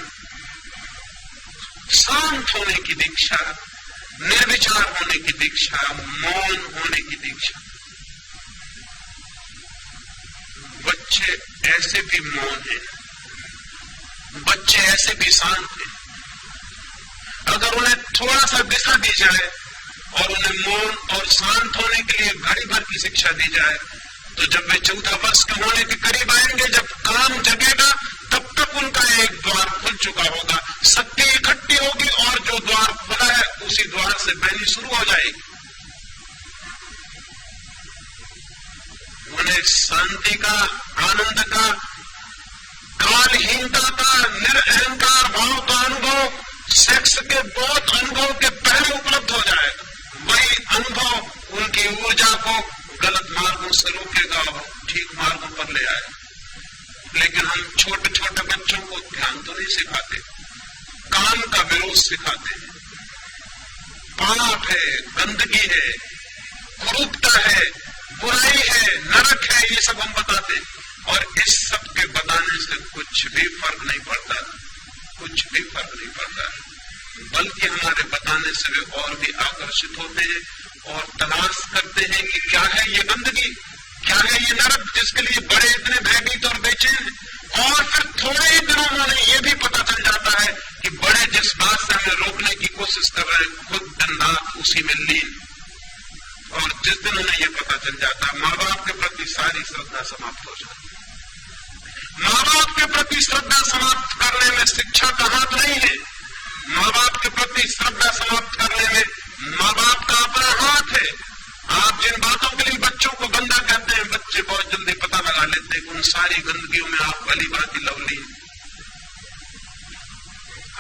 शांत होने की दीक्षा, निर्विचार होने की दीक्षा, मौन होने की दीक्षा। बच्चे ऐसे भी मौन हैं, बच्चे ऐसे भी शांत हैं। अगर उन्हें थोड़ा सा दिशा दी जाए और उन्हें मौन और शांत होने के लिए घड़ी भर की शिक्षा दी जाए, तो जब वे 14 वर्ष के होने के करीब आएंगे, जब काम जगेगा, तब तक उनका एक द्वार खुल चुका होगा, शक्ति इकट्ठी होगी और जो द्वार खुला है उसी द्वार से बहनी शुरू हो जाएगी। उन्हें शांति का, आनंद का, कालहीनता का, निरअहंकार भाव का अनुभव सेक्स के बहुत अनुभव के पहले उपलब्ध हो जाएगा। वही अनुभव उनकी ऊर्जा को गलत मार्गों से रोकेगा और ठीक मार्गों पर ले आएगा। लेकिन हम छोटे छोटे बच्चों को ध्यान तो नहीं सिखाते, काम का विरोध सिखाते हैं। पाप है, गंदगी है, कुरूपता है, बुराई है, नरक है, ये सब हम बताते हैं। और इस सब के बताने से कुछ भी फर्क नहीं पड़ता, कुछ भी फर्क नहीं पड़ता, बल्कि हमारे बताने से वे और भी आकर्षित होते हैं और तलाश करते हैं कि क्या है ये गंदगी, क्या है ये नरक, जिसके लिए बड़े इतने भयभीत और बेचैन। और फिर थोड़े ही दिनों में उन्हें यह भी पता चल जाता है कि बड़े जिस बात से हमें रोकने की कोशिश कर रहे हैं, खुद दिन रात उसी में लीन। और जिस दिन उन्हें यह पता चल जाता है, माँ बाप के प्रति सारी श्रद्धा समाप्त हो जाती है। माँ बाप के प्रति श्रद्धा समाप्त करने में शिक्षा का हाथ नहीं है। माँ बाप के प्रति श्रद्धा समाप्त करने में माँ बाप का अपना हाथ है। आप जिन बातों के लिए बच्चों को गंदा कहते हैं, बच्चे बहुत जल्दी पता लगा लेते हैं कि उन सारी गंदगियों में आप भली भांति लवली हैं।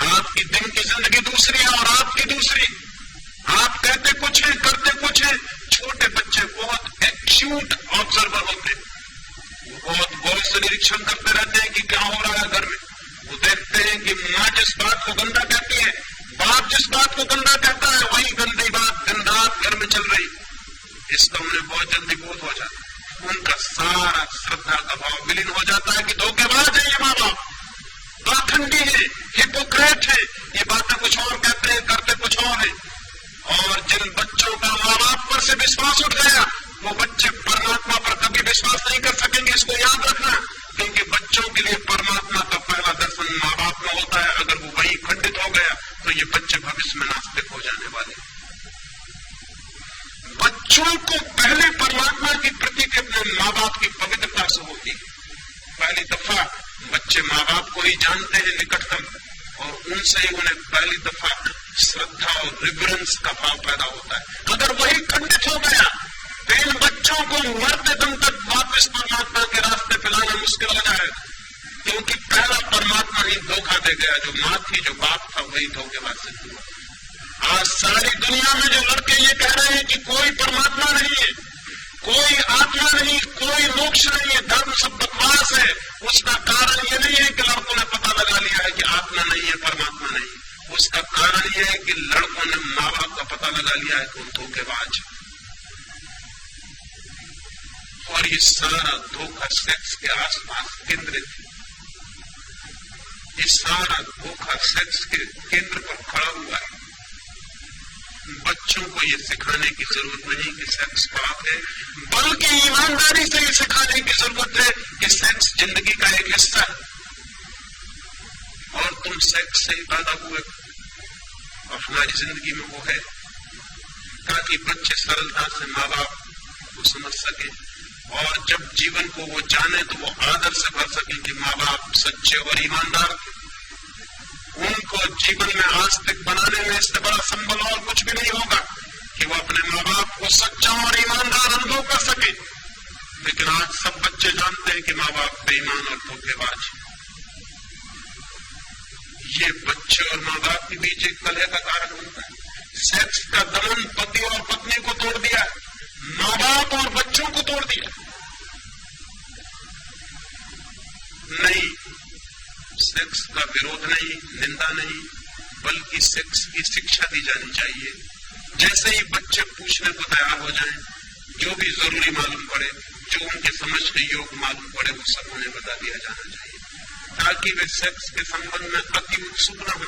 आपकी दिन की जिंदगी दूसरी है और आपकी दूसरी। आप कहते कुछ है, करते कुछ है। छोटे बच्चे बहुत एक्यूट ऑब्जर्वर होते हैं, बहुत गौर से निरीक्षण करते रहते हैं कि क्या हो रहा है घर में। वो देखते हैं कि माँ जिस बात को गंदा कहती है, बाप जिस बात को गंदा कहता है, वही गंदी बात दिन रात घर में चल रही। इसका उन्हें बहुत जल्दी बोध हो जाता है। उनका सारा श्रद्धा का भाव विलीन हो जाता है कि धोखेबाज सेपरेट हैं, ये बातें कुछ और कहते हैं, करते कुछ और हैं। और जिन बच्चों का माँ बाप पर से विश्वास उठ गया, वो बच्चे परमात्मा पर कभी विश्वास नहीं कर सकेंगे। इसको याद रखना, क्योंकि बच्चों के लिए परमात्मा का पहला दर्शन माँ बाप में होता है। अगर वो वही खंडित हो गया तो ये बच्चे भविष्य में नास्तिक हो जाने वाले। बच्चों को पहले परमात्मा की प्रतीक अपने माँ बाप की पवित्रता से होती है। पहली दफा बच्चे माँ बाप को ही जानते हैं निकटतम, और उनसे ही उन्हें पहली दफा श्रद्धा और रिवरेंस का भाव पैदा होता है। अगर वही खंडित हो गया तो इन बच्चों को मरते दम तक वापस परमात्मा के रास्ते पे लाना मुश्किल हो जाएगा, क्योंकि पहला परमात्मा ही धोखा दे गया। जो माँ थी, जो बाप था, वही धोखेबाज सिद्ध हुआ। आज सारी दुनिया में जो लड़के ये कह रहे हैं कि कोई परमात्मा नहीं है, कोई आत्मा नहीं, कोई मोक्ष नहीं है, धर्म सब बकवास है, उसका कारण ये नहीं है कि लड़कों ने पता लगा लिया है कि आत्मा नहीं है, परमात्मा नहीं। उसका कारण ये है कि लड़कों ने माँ बाप का पता लगा लिया है कि वो धोखेबाज। और ये सारा धोखा सेक्स के आसपास केंद्रित है। ये सारा धोखा सेक्स के केंद्र पर खड़ा हुआ है। बच्चों को ये सिखाने की जरूरत नहीं कि सेक्स पाप है, बल्कि ईमानदारी से ये सिखाने की जरूरत है कि सेक्स जिंदगी का एक हिस्सा है और तुम सेक्स से ही पैदा हुए और हमारी जिंदगी में वो है, ताकि बच्चे सरलता से माँ बाप को समझ सके और जब जीवन को वो जाने तो वो आदर से भर सके कि माँ बाप सच्चे और ईमानदार। उनको जीवन में आस्तिक बनाने में इससे बड़ा संबल और कुछ भी नहीं होगा कि वो अपने माँ बाप को सच्चा और ईमानदार अनुभव कर सके। लेकिन आज सब बच्चे जानते हैं कि माँ बाप बेईमान और धोखेबाज। ये बच्चे और माँ बाप के बीच एक कलह का कारण होता है। सेक्स का दमन पति और पत्नी को तोड़ दिया, माँ बाप और बच्चों को तोड़ दिया। नहीं, सेक्स का विरोध नहीं, निंदा नहीं, बल्कि सेक्स की शिक्षा दी जानी चाहिए। जैसे ही बच्चे पूछने को तैयार हो जाएं, जो भी जरूरी मालूम पड़े, जो उनके समझ के योग मालूम पड़े, वो सब उन्हें बता दिया जाना चाहिए, ताकि वे सेक्स के संबंध में अति उत्सुक न हो,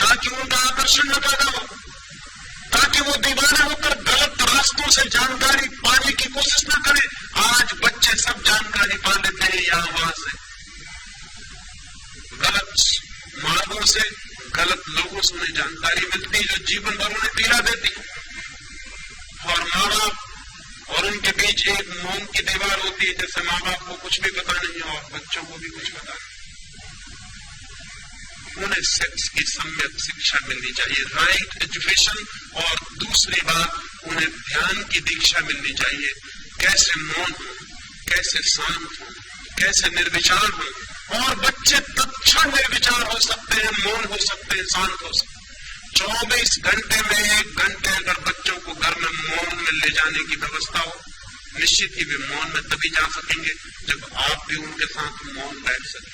ताकि उनका आकर्षण न पैदा हो, ताकि वो दीवाने होकर गलत रास्तों से जानकारी पाने की कोशिश न करें। आज बच्चे सब जानकारी पा लेते हैं यहाँ वहां से, गलत मार्गों से, गलत लोगों से उन्हें जानकारी मिलती है जो जीवन भर उन्हें पीड़ा देती है। और माँ बाप और उनके बीच एक मौन की दीवार होती है, जैसे माँ बाप को कुछ भी पता नहीं है और बच्चों को भी कुछ पता नहीं। उन्हें सेक्स की सम्यक शिक्षा मिलनी चाहिए, राइट एजुकेशन। और दूसरी बात, उन्हें ध्यान की दीक्षा मिलनी चाहिए, कैसे मौन हो, कैसे शांत हो, कैसे निर्विचार हो। और बच्चे तत्क्षण निर्विचार हो सकते हैं, मौन हो सकते हैं, शांत हो सकते हैं। 24 घंटे में 1 घंटे अगर बच्चों को घर में मौन में ले जाने की व्यवस्था हो, निश्चित ही वे मौन में तभी जा सकेंगे जब आप भी उनके साथ मौन बैठ सकें।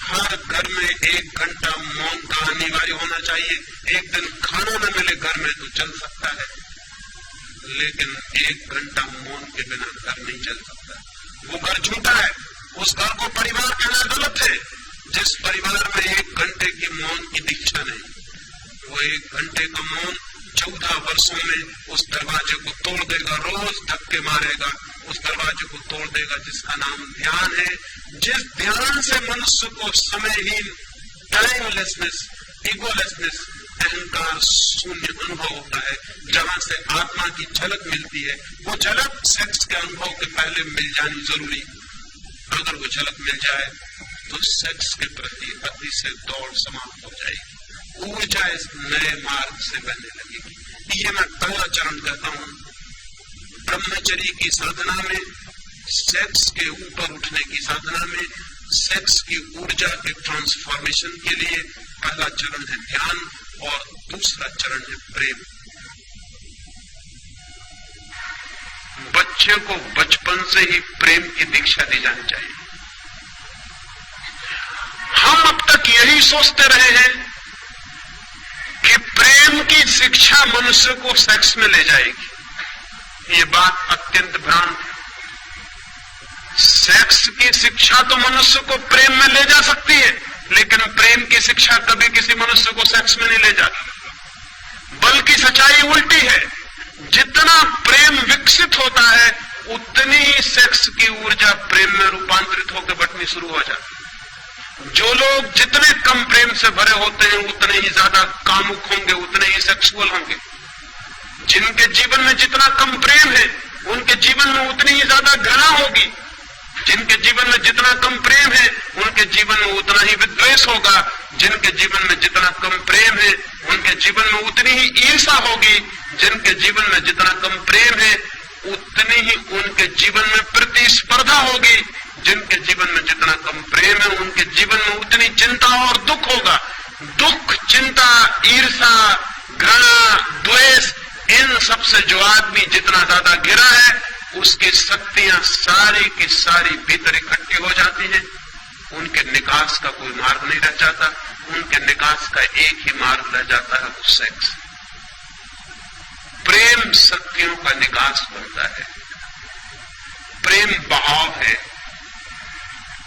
हर घर में 1 घंटा मौन का अनिवार्य होना चाहिए। एक दिन खाना न मिले घर में तो चल सकता है, लेकिन 1 घंटा मौन के बिना घर नहीं चल सकता। वो घर झूठा है, उस घर को परिवार कहना गलत है जिस परिवार में 1 घंटे की मौन की दीक्षा नहीं। वो 1 घंटे का मौन 14 वर्षों में उस दरवाजे को तोड़ देगा, रोज धक्के मारेगा, उस दरवाजे को तोड़ देगा जिसका नाम ध्यान है। जिस ध्यान से मनुष्य को समयहीन, टाइमलेसनेस, इगोलेसनेस, अहंकार शून्य अनुभव होता है, जहां से आत्मा की झलक मिलती है। वो झलक सेक्स के अनुभव के पहले मिल जानी जरूरी। अगर वो झलक मिल जाए तो सेक्स के प्रति अति से दौड़ समाप्त हो जाएगी, ऊर्जा इस नए मार्ग से बहने लगेगी। ये मैं पहला चरण कहता हूं। ब्रह्मचर्य की साधना में, सेक्स के ऊपर उठने की साधना में, सेक्स की ऊर्जा के ट्रांसफॉर्मेशन के लिए पहला चरण है ध्यान और दूसरा चरण है प्रेम। बच्चे को बचपन से ही प्रेम की दीक्षा दी जानी चाहिए। हम अब तक यही सोचते रहे हैं कि प्रेम की शिक्षा मनुष्य को सेक्स में ले जाएगी। ये बात अत्यंत भ्रांत है। सेक्स की शिक्षा तो मनुष्य को प्रेम में ले जा सकती है, लेकिन प्रेम की शिक्षा कभी किसी मनुष्य को सेक्स में नहीं ले जाती, बल्कि सच्चाई उल्टी है। जितना प्रेम विकसित होता है उतनी ही सेक्स की ऊर्जा प्रेम में रूपांतरित होकर बटनी शुरू हो जाती। जो लोग जितने कम प्रेम से भरे होते हैं उतने ही ज्यादा कामुक होंगे, उतने ही सेक्सुअल होंगे। जिनके जीवन में जितना कम प्रेम है उनके जीवन में उतनी ही ज्यादा घृणा होगी। जिनके जीवन में जितना कम प्रेम है उनके जीवन में उतना ही विद्वेष होगा। जिनके जीवन में जितना कम प्रेम है उनके जीवन में उतनी ही ईर्ष्या होगी। जिनके जीवन में जितना कम प्रेम है उतनी ही उनके जीवन में प्रतिस्पर्धा होगी। जिनके जीवन में जितना कम प्रेम है उनके जीवन में उतनी चिंता और दुख होगा। दुख, चिंता, ईर्ष्या, घृणा, द्वेष, इन सबसे जो आदमी जितना ज्यादा घिरा है उसकी शक्तियां सारी की सारी भीतर इकट्ठी हो जाती हैं। उनके निकास का कोई मार्ग नहीं रह जाता। उनके निकास का एक ही मार्ग रह जाता है, वो सेक्स। प्रेम शक्तियों का निकास बनता है। प्रेम बहाव है,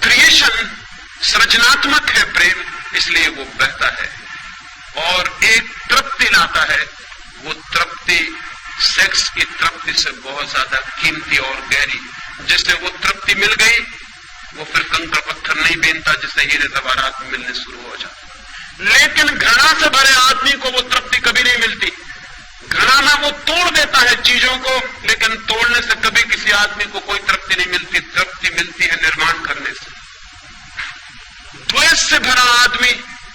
क्रिएशन, सृजनात्मक है प्रेम, इसलिए वो बहता है और एक तृप्ति लाता है। वो तृप्ति सेक्स की तृप्ति से बहुत ज्यादा कीमती और गहरी। जिससे वो तृप्ति मिल गई वो फिर कंकड़ पत्थर नहीं बीनता, जिससे हीरे जवाहरात मिलने शुरू हो जाते। लेकिन घृणा से भरे आदमी को वो तृप्ति कभी नहीं मिलती। घृणा में वो तोड़ देता है चीजों को, लेकिन तोड़ने से कभी किसी आदमी को कोई तृप्ति नहीं मिलती। तृप्ति मिलती है निर्माण करने से। द्वेष से भरा आदमी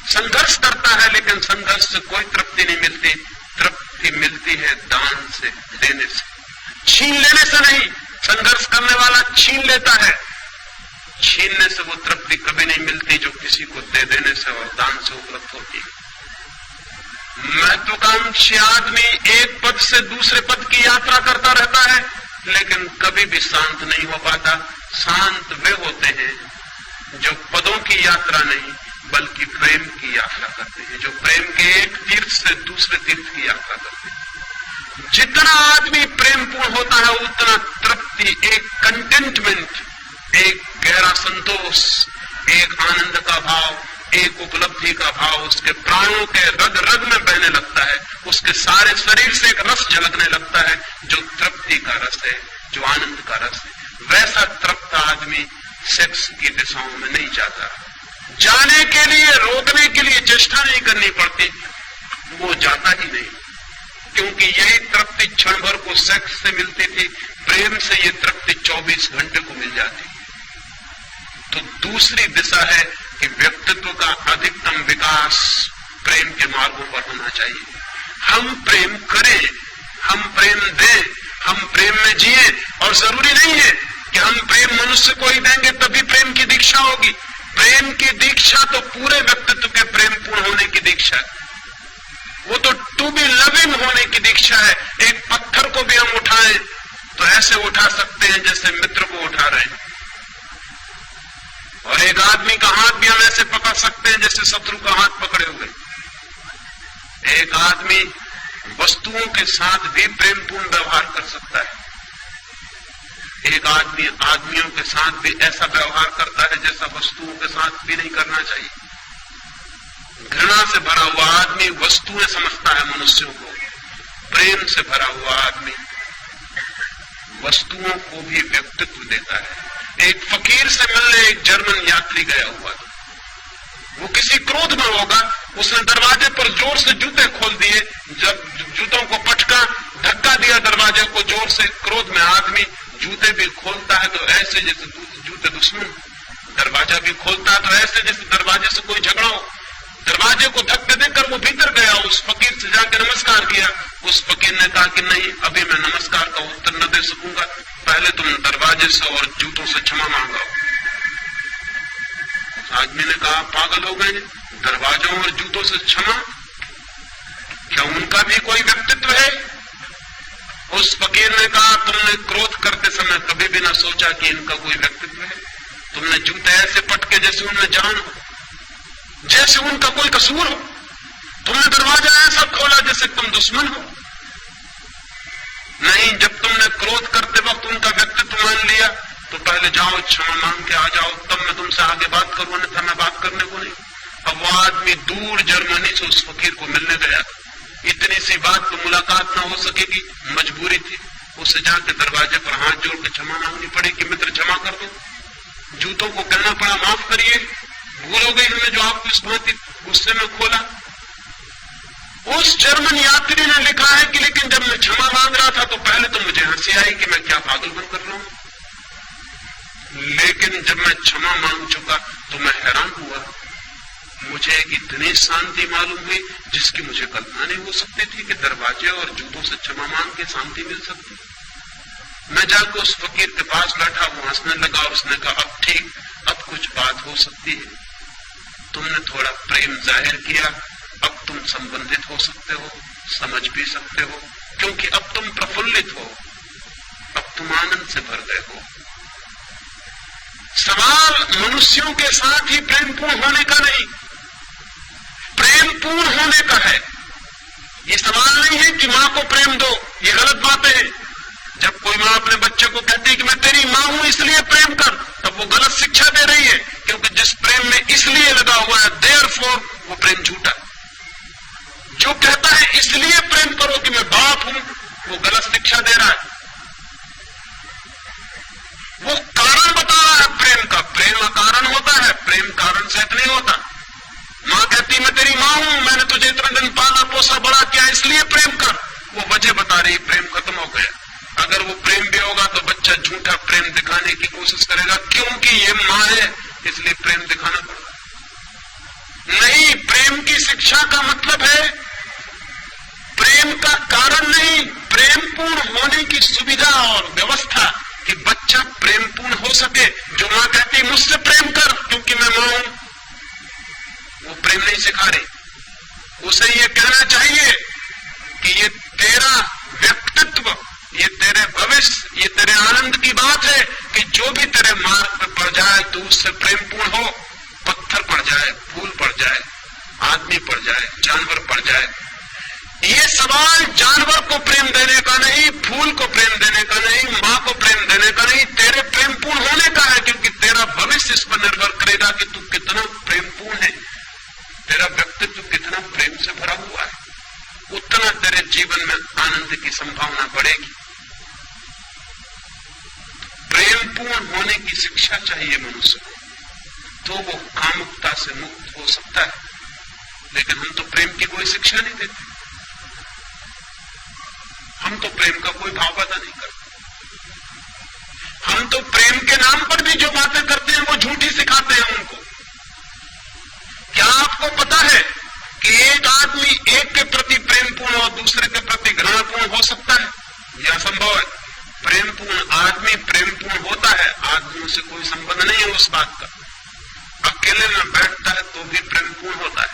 संघर्ष करता है, लेकिन संघर्ष से कोई तृप्ति नहीं मिलती। तृप्ति मिलती है दान से, देने से, छीन लेने से नहीं। संघर्ष करने वाला छीन लेता है, छीनने से वो तृप्ति कभी नहीं मिलती जो किसी को दे देने से और दान से उपलब्ध होती है। महत्वाकांक्षी आदमी एक पद से दूसरे पद की यात्रा करता रहता है, लेकिन कभी भी शांत नहीं हो पाता। शांत वे होते हैं जो पदों की यात्रा नहीं बल्कि प्रेम की यात्रा करते हैं, जो प्रेम के एक तीर्थ से दूसरे तीर्थ की यात्रा करते हैं। जितना आदमी प्रेमपूर्ण होता है उतना तृप्ति, एक कंटेंटमेंट, एक गहरा संतोष, एक आनंद का भाव, एक उपलब्धि का भाव उसके प्राणों के रग रग में बहने लगता है। उसके सारे शरीर से एक रस झलकने लगता है जो तृप्ति का रस है, जो आनंद का रस है। वैसा तृप्त आदमी सेक्स की दिशाओं में नहीं जाता। जाने के लिए, रोकने के लिए चेष्टा नहीं करनी पड़ती, वो जाता ही नहीं। क्योंकि यही तृप्ति क्षण भर को सेक्स से मिलती थी, प्रेम से ये तृप्ति 24 घंटे को मिल जाती। तो दूसरी दिशा है कि व्यक्तित्व का अधिकतम विकास प्रेम के मार्गों पर होना चाहिए। हम प्रेम करें, हम प्रेम दें, हम प्रेम में जिए। और जरूरी नहीं है कि हम प्रेम मनुष्य को ही देंगे तभी प्रेम की दीक्षा होगी। प्रेम की दीक्षा तो पूरे व्यक्तित्व के प्रेम पूर्ण होने की दीक्षा है। वो तो टू बी लविंग होने की दीक्षा है। एक पत्थर को भी हम उठाएं तो ऐसे उठा सकते हैं जैसे मित्र को उठा रहे हैं, और एक आदमी का हाथ भी हम ऐसे पकड़ सकते हैं जैसे शत्रु का हाथ पकड़े हुए। एक आदमी वस्तुओं के साथ भी प्रेमपूर्ण व्यवहार कर सकता है। एक आदमी आदमियों के साथ भी ऐसा व्यवहार करता है जैसा वस्तुओं के साथ भी नहीं करना चाहिए। घृणा से भरा हुआ आदमी वस्तुएं समझता है मनुष्यों को, प्रेम से भरा हुआ आदमी वस्तुओं को भी व्यक्तित्व देता है। एक फकीर से मिलने एक जर्मन यात्री गया हुआ था। वो किसी क्रोध में होगा, उसने दरवाजे पर जोर से जूते खोल दिए। जब जूतों को पटका, धक्का दिया दरवाजे को जोर से। क्रोध में आदमी जूते भी खोलता है तो ऐसे जैसे जूते दुश्मन, दरवाजा भी खोलता है तो ऐसे जैसे दरवाजे से कोई झगड़ा हो। दरवाजे को धक्के देकर वो भीतर गया, उस फकीर से जाकर नमस्कार किया। उस फकीर ने कहा कि नहीं, अभी मैं नमस्कार का उत्तर न दे सकूंगा, पहले तुम दरवाजे से और जूतों से क्षमा मांगो। आदमी ने कहा, पागल हो गए, दरवाजों और जूतों से क्षमा? क्या उनका भी कोई व्यक्तित्व है? उस फकीर ने कहा, तुमने क्रोध करते समय कभी भी ना सोचा कि इनका कोई व्यक्तित्व है। तुमने जूते ऐसे पटके जैसे उनमें जान हो, जैसे उनका कोई कसूर हो। तुमने दरवाजा ऐसा खोला जैसे तुम दुश्मन हो। नहीं, जब तुमने क्रोध करते वक्त उनका व्यक्तित्व मान लिया तो पहले जाओ, क्षमा मांग के आ जाओ, तब मैं तुमसे आगे बात करूं, अन्यथा मैं बात करने को नहीं। अब वो आदमी दूर जर्मनी से उस फकीर को मिलने गया, इतनी सी बात तो मुलाकात ना हो सकेगी, मजबूरी थी, उसे जाके दरवाजे पर हाथ जोड़ के क्षमा मांगनी पड़ी कि मित्र क्षमा कर दो। जूतों को कहना पड़ा माफ करिए, भूल हो गई हमें जो आपको इस भांति गुस्से में खोला। उस जर्मन यात्री ने लिखा है कि लेकिन जब मैं क्षमा मांग रहा था तो पहले तो मुझे हंसी आई कि मैं क्या पागलपन कर रहा हूं, लेकिन जब मैं क्षमा मांग चुका तो मैं हैरान हुआ, मुझे एक इतनी शांति मालूम हुई जिसकी मुझे कल्पना नहीं हो सकती थी कि दरवाजे और जूतों से क्षमा मांग के शांति मिल सकती। मैं जाकर उस फकीर के पास बैठा, वो हंसने लगा और उसने कहा अब ठीक, अब कुछ बात हो सकती है, तुमने थोड़ा प्रेम जाहिर किया, अब तुम संबंधित हो सकते हो, समझ भी सकते हो, क्योंकि अब तुम प्रफुल्लित हो, अब तुम आनंद से भर गए हो। सवाल मनुष्यों के साथ ही प्रेमपूर्ण होने का नहीं, प्रेमपूर्ण होने का है। ये सवाल नहीं है कि मां को प्रेम दो, ये गलत बात है। जब कोई मां अपने बच्चे को कहती है कि मैं तेरी मां हूं इसलिए प्रेम कर, तब वो गलत शिक्षा दे रही है, क्योंकि जिस प्रेम में इसलिए लगा हुआ है देयरफॉर वो प्रेम झूठा। जो कहता है इसलिए प्रेम करो कि मैं बाप हूं, वो गलत शिक्षा दे रहा है। वो कारण बता रहा है प्रेम का, प्रेम अकारण होता है, प्रेम कारण से नहीं होता। मां कहती मैं तेरी मां हूं, मैंने तुझे इतने दिन पाला पोसा बड़ा किया इसलिए प्रेम कर, वो वजह बता रही, प्रेम खत्म हो गया। अगर वो प्रेम भी होगा तो बच्चा झूठा प्रेम दिखाने की कोशिश करेगा, क्योंकि ये मां है इसलिए प्रेम दिखाना पड़ता। नहीं, प्रेम की शिक्षा का मतलब है प्रेम का कारण नहीं, प्रेमपूर्ण होने की सुविधा और व्यवस्था कि बच्चा प्रेमपूर्ण हो सके। जो मां कहती मुझसे प्रेम कर क्योंकि मैं मां हूं, वो प्रेम नहीं सिखा रही। उसे ये कहना चाहिए कि ये तेरा व्यक्तित्व, ये तेरे भविष्य, ये तेरे आनंद की बात है कि जो भी तेरे मार्ग पे पड़ जाए तो उससे प्रेमपूर्ण हो। पत्थर पड़ जाए, फूल पड़ जाए, आदमी पड़ जाए, जानवर पड़ जाए, ये सवाल जानवर को प्रेम देने का नहीं, फूल को प्रेम देने का नहीं, मां को प्रेम देने का नहीं, तेरे प्रेमपूर्ण होने का है, क्योंकि तेरा भविष्य इस पर निर्भर करेगा कि तू कितना प्रेमपूर्ण है, तेरा व्यक्तित्व कितना प्रेम से भरा हुआ है, उतना तेरे जीवन में आनंद की संभावना बढ़ेगी। प्रेमपूर्ण होने की शिक्षा चाहिए मनुष्य को, तो वो कामुकता से मुक्त हो सकता है। लेकिन हम तो प्रेम की कोई शिक्षा नहीं देते, हम तो प्रेम का कोई भाव पैदा नहीं करते, हम तो प्रेम के नाम पर भी जो बातें करते हैं वो झूठी सिखाते हैं उनको। क्या आपको पता है कि एक आदमी एक के प्रति प्रेमपूर्ण और दूसरे के प्रति घृणापूर्ण हो सकता है? यह संभव है। प्रेमपूर्ण आदमी प्रेमपूर्ण होता है, आदमियों से कोई संबंध नहीं है उस बात का। अकेले में बैठता है तो भी प्रेमपूर्ण होता है,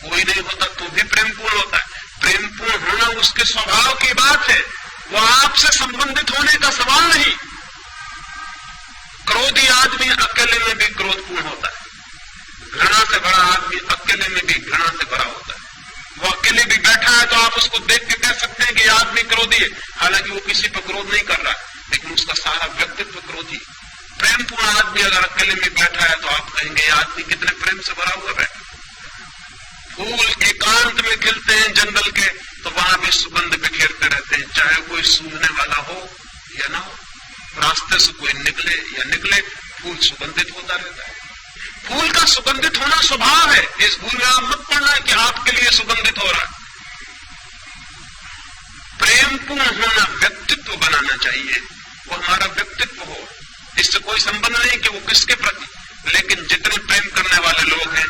कोई नहीं होता तो भी प्रेमपूर्ण होता है। प्रेमपूर्ण होना उसके स्वभाव की बात है, वो आपसे संबंधित होने का सवाल नहीं। क्रोधी आदमी अकेले में भी क्रोधपूर्ण होता है, घृणा से भरा आदमी अकेले में भी घृणा से भरा होता है। वो अकेले भी बैठा है तो आप उसको देख के कह सकते हैं कि यह आदमी क्रोधी है, हालांकि वो किसी पर क्रोध नहीं कर रहा है, लेकिन उसका सारा व्यक्तित्व क्रोधी। प्रेमपूर्ण आदमी अगर अकेले में बैठा है तो आप कहेंगे यह आदमी कितने प्रेम से भरा हुआ बैठा। फूल एकांत में खिलते हैं जंगल के तो वहां भी सुगंध बिखेरते रहते हैं, चाहे कोई सूंघने वाला हो या ना हो, रास्ते से कोई निकले या निकले, फूल सुगंधित होता रहता है। फूल का सुगंधित होना स्वभाव है, इस भूल में आप मत पड़ना कि आपके लिए सुगंधित हो रहा है। प्रेमपूर्ण होना व्यक्तित्व बनाना चाहिए, वो हमारा व्यक्तित्व हो, इससे कोई संबंध नहीं कि वो किसके प्रति। लेकिन जितने प्रेम करने वाले लोग हैं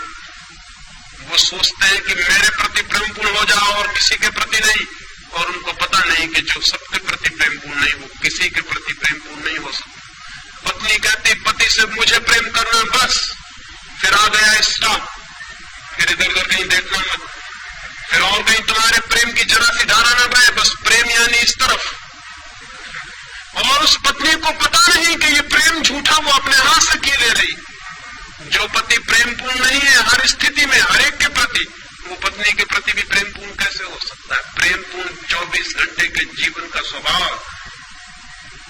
वो सोचते हैं कि मेरे प्रति प्रेमपूर्ण हो जाओ और किसी के प्रति नहीं, और उनको पता नहीं कि जो सबके प्रति प्रेमपूर्ण नहीं वो किसी के प्रति प्रेमपूर्ण नहीं हो सकता। पत्नी कहती पति से मुझे प्रेम करना बस, फिर आ गया स्टॉप, फिर इधर उधर कहीं देखना मत, फिर और कहीं तुम्हारे प्रेम की जरा सी धारा न बहे, बस प्रेम यानी इस तरफ। और उस पत्नी को पता नहीं कि ये प्रेम झूठा, वो अपने हाथ से की ले रही। जो पति प्रेमपूर्ण नहीं है हर स्थिति में हर एक के प्रति, वो पत्नी के प्रति भी प्रेमपूर्ण कैसे हो सकता है? प्रेमपूर्ण 24 घंटे के जीवन का स्वभाव,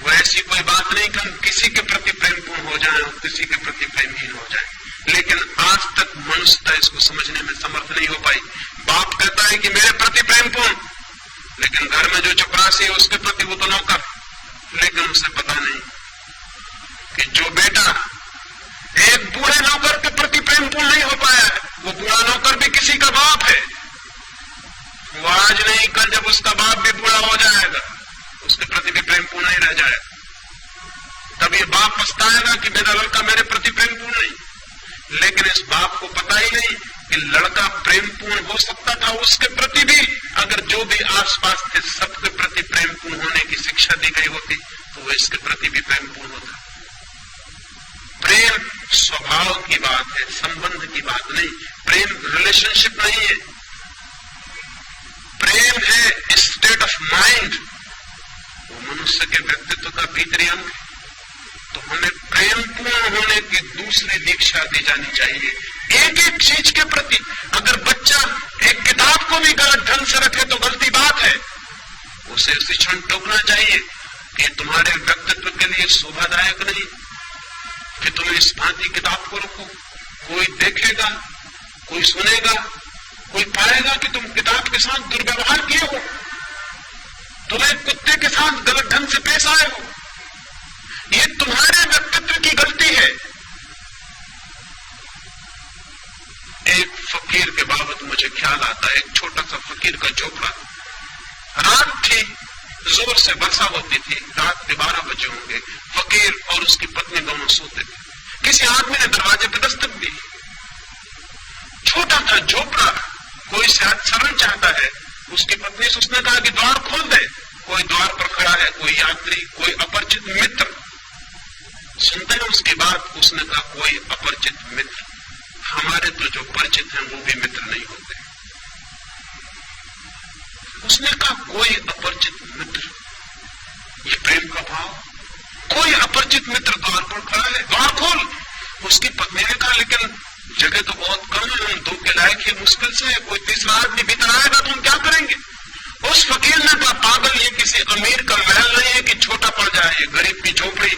वो ऐसी कोई बात नहीं कि हम किसी के प्रति प्रेमपूर्ण हो जाएं और किसी के प्रति प्रेमहीन हो जाएं। लेकिन आज तक मनुष्यता इसको समझने में समर्थ नहीं हो पाई। बाप कहता है कि मेरे प्रति प्रेमपूर्ण, लेकिन घर में जो चपरासी है उसके प्रति वो तो नौकर, लेकिन उसे पता नहीं कि जो बेटा एक बूढ़े नौकर के प्रति प्रेमपूर्ण नहीं हो पाया है, वो बूढ़ा नौकर भी किसी का बाप है। वो आज नहीं कल जब उसका बाप भी बूढ़ा हो जाएगा उसके प्रति भी प्रेमपूर्ण नहीं रह जाएगा। तब ये बाप पछताएगा कि मेरा लड़का मेरे प्रति प्रेमपूर्ण नहीं। लेकिन इस बाप को पता ही नहीं कि लड़का प्रेमपूर्ण हो सकता था उसके प्रति भी, अगर जो भी आसपास थे सबके प्रति प्रेमपूर्ण होने की शिक्षा दी गई होती तो वो इसके प्रति भी प्रेमपूर्ण होता। प्रेम स्वभाव की बात है, संबंध की बात नहीं। प्रेम रिलेशनशिप नहीं है, प्रेम है स्टेट ऑफ माइंड, वो मनुष्य के व्यक्तित्व का भीतरी अंग है। तो हमें प्रेमपूर्ण होने की दूसरी दीक्षा दी जानी चाहिए एक एक चीज के प्रति। अगर बच्चा एक किताब को भी गलत ढंग से रखे तो गलती बात है, उसे उसी क्षण टोकना चाहिए कि तुम्हारे व्यक्तित्व के लिए शोभादायक नहीं कि तुम इस भांति किताब को रखो। कोई देखेगा, कोई सुनेगा, कोई पाएगा कि तुम किताब के साथ दुर्व्यवहार किए हो, तुम एक कुत्ते के साथ गलत ढंग से पेश आए हो। ये तुम्हारे व्यक्तित्व की गलती है। एक फकीर के बाबत मुझे ख्याल आता है, एक छोटा सा फकीर का झोपड़ा। रात थी, जोर से वर्षा होती थी, रात के 12 बजे होंगे। फकीर और उसकी पत्नी दोनों सोते थे। किसी आदमी ने दरवाजे पर दस्तक दी। छोटा था झोपड़ा, कोई शायद शरण चाहता है। उसकी पत्नी से उसने कहा कि द्वार खोल दे। कोई द्वार पर खड़ा है, कोई यात्री, कोई अपरिचित मित्र। सुनते हैं उसकी बात, उसने कहा कोई अपरिचित मित्र। हमारे तो जो परिचित हैं वो भी मित्र नहीं होते। उसने कहा कोई अपरिचित मित्र, ये प्रेम का भाव। कोई अपरिचित मित्र द्वार पर खड़ा है, द्वार खोल। उसकी पत्नी ने कहा लेकिन जगह तो बहुत कम है, हम 2 के लायक ही मुश्किल से है, कोई तीसरा आदमी भीतर आएगा तो हम क्या करेंगे। उस फकीर ने कहा पागल, ये किसी अमीर का महल नहीं है कि छोटा पड़ जाए, ये गरीब की झोपड़ी।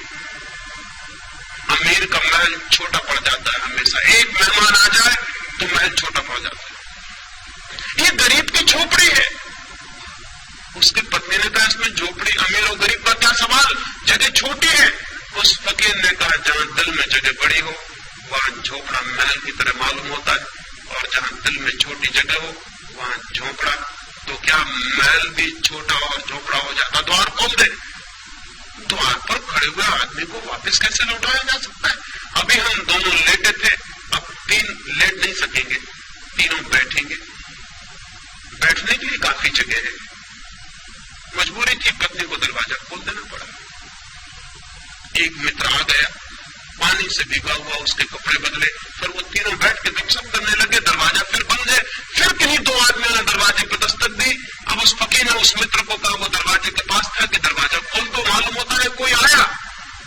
अमीर का महल छोटा पड़ जाता है हमेशा, एक मेहमान आ जाए तो महल छोटा पड़ जाता है। ये गरीब की झोपड़ी है। उसकी पत्नी ने कहा इसमें झोपड़ी अमीर और गरीब का क्या सवाल, जगह छोटी है। उस फकीर ने कहा जहां दिल में जगह बड़ी हो वहां झोपड़ा महल की तरह मालूम होता है, और जहां दिल में छोटी जगह हो वहां झोपड़ा। तो क्या महल भी छोटा और झोपड़ा हो जाता। द्वार खोल दे। द्वार पर खड़े हुए आदमी को वापस कैसे लौटाया जा सकता है। अभी हम दोनों लेटे थे, अब 3 लेट नहीं सकेंगे, तीनों बैठेंगे। बैठने के लिए काफी जगह है। मजबूरी थी, पत्नी को दरवाजा खोल देना पड़ा। एक मित्र आ गया, पानी से भीगा हुआ, उसके कपड़े बदले, फिर वो तीनों बैठ के गपशप करने लगे। दरवाजा फिर बंद है। फिर किन्हीं 2 आदमियों ने दरवाजे पर दस्तक दी। अब उस फकीर ने उस मित्र को कहा, वो दरवाजे के पास था, कि दरवाजा खोल दो, मालूम होता है कोई आया।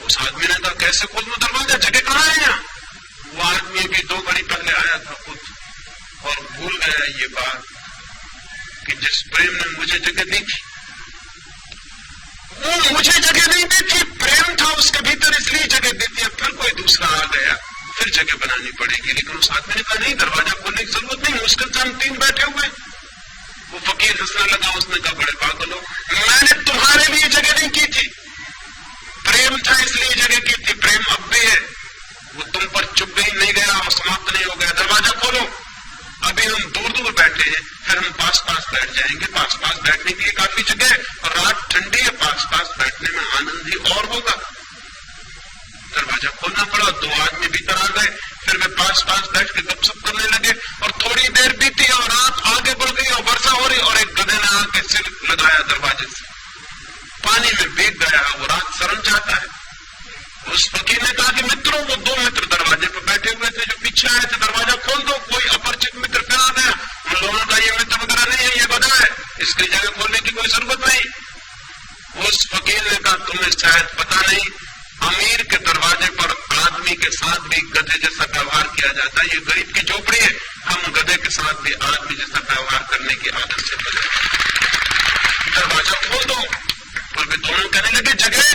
उस आदमी ने कहा कैसे खोल दो दरवाजा, जगह कहाँ है यहाँ। वो आदमी भी 2 घड़ी पहले आया था खुद, और भूल गया ये बात कि जिस प्रेम ने मुझे जगह दी थी वो मुझे जगह नहीं दी थी, प्रेम था उसके भीतर इसलिए जगह दी थी। अब फिर कोई दूसरा आ गया, फिर जगह बनानी पड़ेगी। लेकिन उस आदमी ने कहा नहीं, दरवाजा खोलने की जरूरत नहीं, मुश्किल से हम 3 बैठे हुए। वो फकीर हंसने लगा। उसने कहा बड़े पागल हो, मैंने तुम्हारे लिए जगह नहीं की थी, प्रेम था इसलिए जगह की थी। प्रेम अब भी है, वो तुम पर चुप भी नहीं गया और समाप्त नहीं हो गया। दरवाजा खोलो। अभी हम दूर दूर बैठे हैं, फिर हम पास पास बैठ जाएंगे। पास पास बैठने के लिए काफी जगह है, और रात ठंडी है, पास पास बैठने में आनंद ही और होगा। दरवाजा खोलना पड़ा। 2 आदमी भीतर आ गए। फिर वे पास पास बैठ के गपशप करने लगे, और थोड़ी देर बीती और रात आगे बढ़ गई और वर्षा हो रही, और एक गधे ने आके सिर लगाया दरवाजे से, पानी में भीग गया। वो रात शरण चाहता है। उस फकीर ने कहा कि मित्रों, वो 2 मित्र दरवाजे पर बैठे हुए थे जो पीछे आए थे, दरवाजा खोल दो। कोई अपरिचित मित्र फिर आ गया। उन लोगों का ये मित्र वगैरह नहीं है, ये गधा है, इसकी जगह खोलने की कोई जरूरत नहीं। उस फकीर ने कहा तुम्हें शायद पता नहीं, अमीर के दरवाजे पर आदमी के साथ भी गधे जैसा व्यवहार किया जाता है। ये गरीब की झोपड़ी है, हम गधे के साथ भी आदमी जैसा व्यवहार करने की आदत से बने। दरवाजा खोल दो। पर वे दोनों कहने लगे जगह।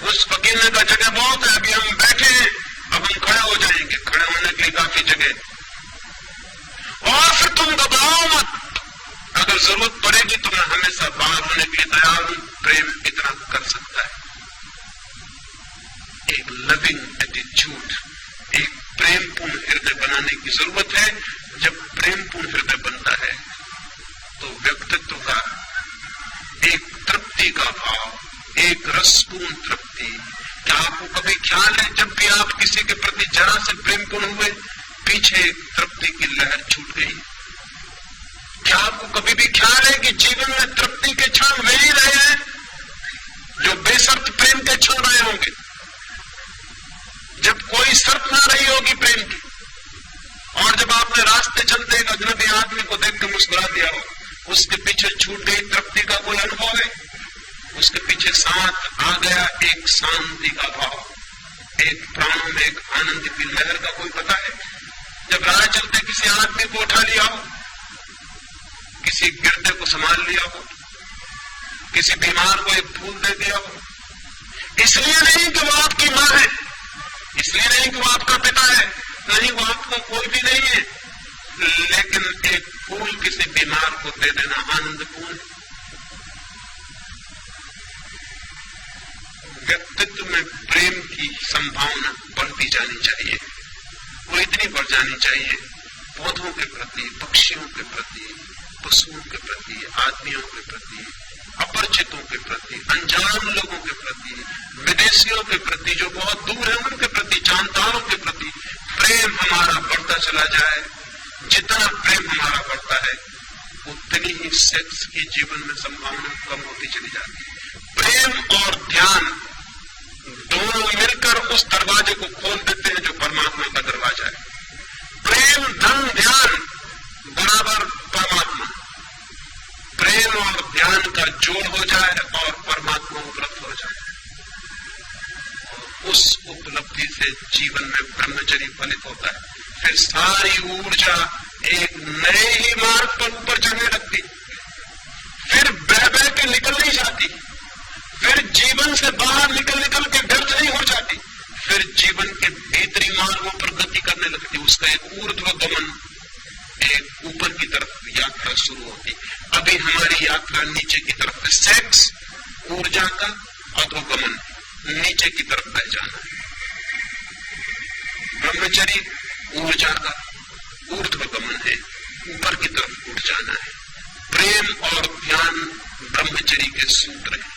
उस फकीर ने कहा जगह बहुत है, अभी हम बैठे हैं, अब हम खड़े हो जाएंगे। खड़े होने अगर जरूरत पड़ेगी तो मैं हमेशा बाहर होने के लिए तैयार हूं। प्रेम इतना कर सकता है। एक लविंग एटीट्यूड, एक प्रेमपूर्ण हृदय बनाने की जरूरत है। जब प्रेमपूर्ण हृदय बनता है तो व्यक्तित्व का एक तृप्ति का भाव, एक रसपूर्ण तृप्ति। क्या आपको कभी ख्याल है जब भी आप किसी के प्रति जरा से प्रेमपूर्ण हुए, पीछे एक तृप्ति की लहर छूट गई? क्या आपको कभी भी ख्याल है कि जीवन में तृप्ति के क्षण वे ही रहे हैं जो बेशर्त प्रेम के क्षण रहे होंगे? जब कोई शर्त ना रही होगी प्रेम की, और जब आपने रास्ते चलते एक अजनबी आदमी को देख के मुस्कुरा दिया हो, उसके पीछे छूट गई तृप्ति का कोई अनुभव है? उसके पीछे साथ आ गया एक शांति का भाव, एक प्राणों में एक आनंद की लहर का कोई पता है? जब राह चलते किसी आदमी को उठा लिया हो, किसी गिरते को संभाल लिया हो, किसी बीमार को एक फूल दे दिया हो, इसलिए नहीं कि वो आपकी माँ है, इसलिए नहीं कि वो आपका पिता है, नहीं वो आपका कोई भी नहीं है, लेकिन एक फूल किसी बीमार को दे देना आनंदपूर्ण। व्यक्तित्व में प्रेम की संभावना बढ़ती जानी चाहिए, वो इतनी बढ़ जानी चाहिए पौधों के प्रति, पक्षियों के प्रति, पशुओं के प्रति, आदमियों के प्रति, अपरिचितों के प्रति, अनजान लोगों के प्रति, विदेशियों के प्रति जो बहुत दूर है उनके प्रति, जानतारों के प्रति प्रेम हमारा बढ़ता चला जाए। जितना प्रेम हमारा बढ़ता है उतनी ही सेक्स की जीवन में संभावना कम होती चली जाती है। प्रेम और ध्यान दोनों मिलकर उस दरवाजे को खोल देते हैं जो परमात्मा का दरवाजा है। प्रेम धन ध्यान बराबर परमात्मा। प्रेम और ध्यान का जोड़ हो जाए और परमात्मा उपलब्ध हो जाए, उस उपलब्धि से जीवन में ब्रह्मचर्य फलित होता है। फिर सारी ऊर्जा एक नए ही मार्ग पर ऊपर चढ़ने लगती, फिर बह बह के निकल नहीं जाती, फिर जीवन से बाहर निकल के व्यर्थ नहीं हो जाती, फिर जीवन के भीतरी मार्गों पर गति करने लगती। उसका एक ऊर्ध्व गमन, एक ऊपर की तरफ यात्रा शुरू होती। अभी हमारी यात्रा नीचे की तरफ है। सेक्स ऊर्जा का अधोगमन, नीचे की तरफ बह जाना है। ब्रह्मचर्य ऊर्जा का ऊर्ध्वगमन है, ऊपर की तरफ उठ जाना है। प्रेम और ध्यान ब्रह्मचर्य के सूत्र है।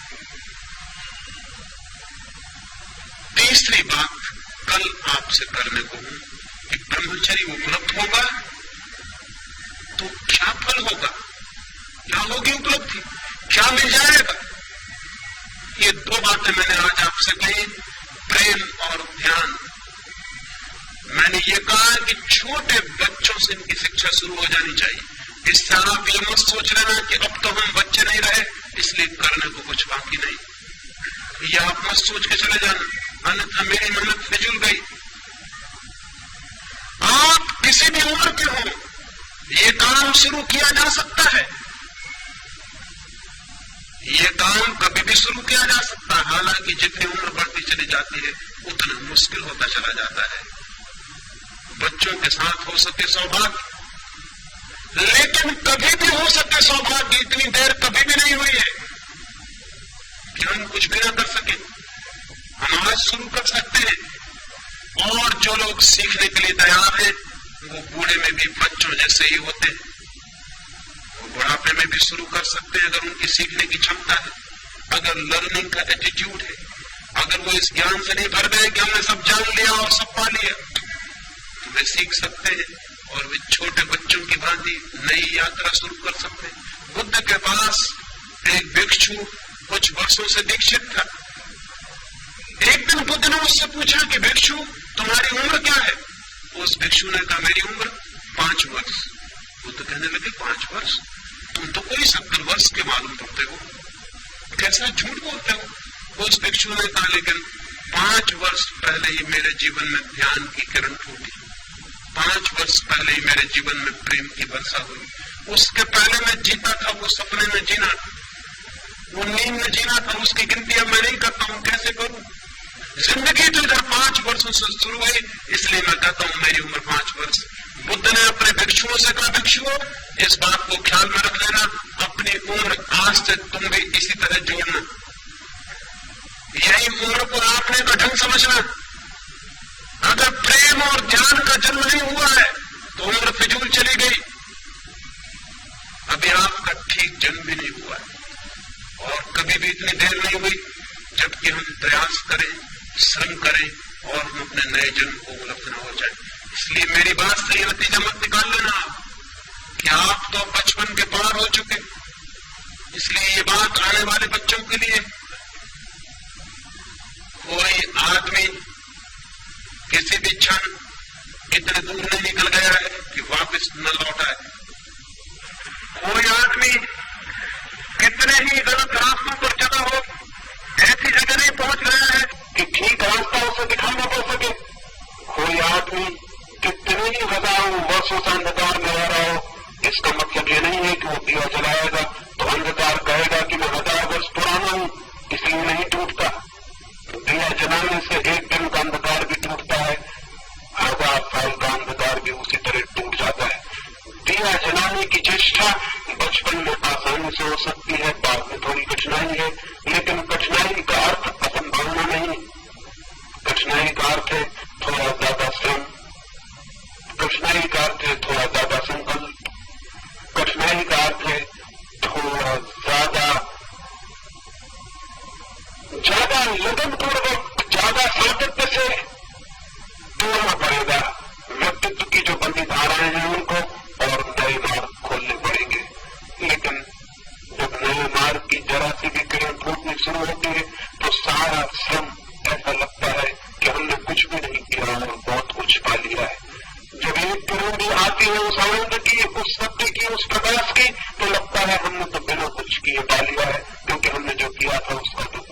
तीसरी बात कल आपसे करने को हूं कि ब्रह्मचर्य उपलब्ध होगा तो क्या फल होगा, क्या होगी उपलब्धि, क्या मिल जाएगा? ये दो बातें मैंने आज आपसे कही, प्रेम और ध्यान। मैंने ये कहा कि छोटे बच्चों से इनकी शिक्षा शुरू हो जानी चाहिए। इससे आप ये मत सोच लेना कि अब तो हम बच्चे नहीं रहे इसलिए करने को कुछ बाकी नहीं। ये आप मत सोच के चले जाना, अन्यथा मेरी मेहनत फिजूल गई। आप किसी भी उम्र के हो, ये काम शुरू किया जा सकता है, ये काम कभी भी शुरू किया जा सकता है। हालांकि जितनी उम्र बढ़ती चली जाती है उतना मुश्किल होता चला जाता है। बच्चों के साथ हो सके सौभाग्य, लेकिन कभी भी हो सके सौभाग्य इतनी देर कभी भी नहीं हुई है कि हम कुछ भी ना कर सके। हम आज शुरू कर सकते हैं, और जो लोग सीखने के लिए तैयार हैं वो बूढ़े में भी बच्चों जैसे ही होते हैं। वो बुढ़ापे में भी शुरू कर सकते हैं अगर उनकी सीखने की क्षमता है, अगर लर्निंग का एटीट्यूड है, अगर वो इस ज्ञान से नहीं भर गए कि हमने सब जान लिया और सब पा लिया, तो वे सीख सकते हैं और वे छोटे बच्चों की भांति नई यात्रा शुरू कर सकते हैं। बुद्ध के पास एक भिक्षु कुछ वर्षों से दीक्षित था। एक दिन बुद्ध ने उससे पूछा कि भिक्षु तुम्हारी उम्र क्या है? उस भिक्षु ने कहा मेरी उम्र 5 वर्ष। बुद्ध कहने लगे 5 वर्ष? तुम तो कोई 70 वर्ष के मालूम पड़ते हो, कैसा झूठ बोलते हो? उस भिक्षु ने कहा लेकिन 5 वर्ष पहले ही मेरे जीवन में ध्यान की किरण फूटी, 5 वर्ष पहले ही मेरे जीवन में प्रेम की वर्षा हुई। उसके पहले मैं जीता था वो सपने में जीना, वो नींद में जीना था, उसकी गिनती अब मैं नहीं करता हूं, कैसे करूं? जिंदगी तो इधर 5 वर्षों से शुरू हुई, इसलिए मैं कहता हूं मेरी उम्र 5 वर्ष। बुद्ध ने अपने भिक्षुओं से कहा भिक्षुओं इस बात को ख्याल में रख लेना, अपनी उम्र आज से तुम भी इसी तरह जोड़ना। यही उम्र को आपने का ढंग समझना। अगर प्रेम और ज्ञान का जन्म नहीं हुआ है तो उम्र फिजूल चली गई। अभी आपका ठीक जन्म भी नहीं हुआ है और कभी भी इतनी देर नहीं हुई जबकि हम प्रयास करें, श्रम करें और हम अपने नए जन्म को उपलब्ध न हो जाए। इसलिए मेरी बात से ये नतीजा मत निकाल लेना कि आप तो बचपन के पार हो चुके। इसलिए ये बात आने वाले बच्चों के लिए, कोई आदमी किसी भी क्षण इतने दूर नहीं निकल गया है कि वापस न लौट आए। कोई आदमी कितने ही गलत रास्तों पर चला हो, ऐसी जगह नहीं पहुंच गया है कि ठीक रास्ता उसे दिखाना पड़ सके। कोई आदमी कितने ही हजारों वर्षों से अंधकार में रह रहा हो, इसका मतलब ये नहीं है कि वो दिया जलाएगा तो अंधकार कहेगा कि मैं 1000 वर्ष पुराना हूं इसलिए नहीं टूटता। दिया जलाने से एक दिन का अंधकार भी टूटता है, 1000 साल का अंधकार भी उसी तरह टूट जाता है। दिया जलाने की चेष्टा बचपन में आसानी से हो सकती है, बाद में थोड़ी कठिनाई है, लेकिन कठिनाई का अर्थ असंभावना नहीं। कठिनाई का अर्थ है थोड़ा ज्यादा श्रम, कठिनाई का अर्थ है थोड़ा ज्यादा संकल्प, कठिनाई का अर्थ है थोड़ा ज्यादा लगन पूर्वक, ज्यादा सातत्य से तोड़ना पड़ेगा व्यक्तित्व की जो बंदी धाराएं हैं उनको और नए मार्ग खोलने पड़ेंगे। लेकिन जब नए मार्ग की जरा सी भी किरण फूटनी शुरू होती है तो सारा श्रम ऐसा लगता है कि हमने कुछ भी नहीं किया और बहुत कुछ पा लिया है। जब एक किरण भी आती है उस आनंद की, उस सत्य की, उस प्रकाश की, तो लगता है हमने तो बिना कुछ किए पा लिया है, क्योंकि हमने जो किया था उसका तो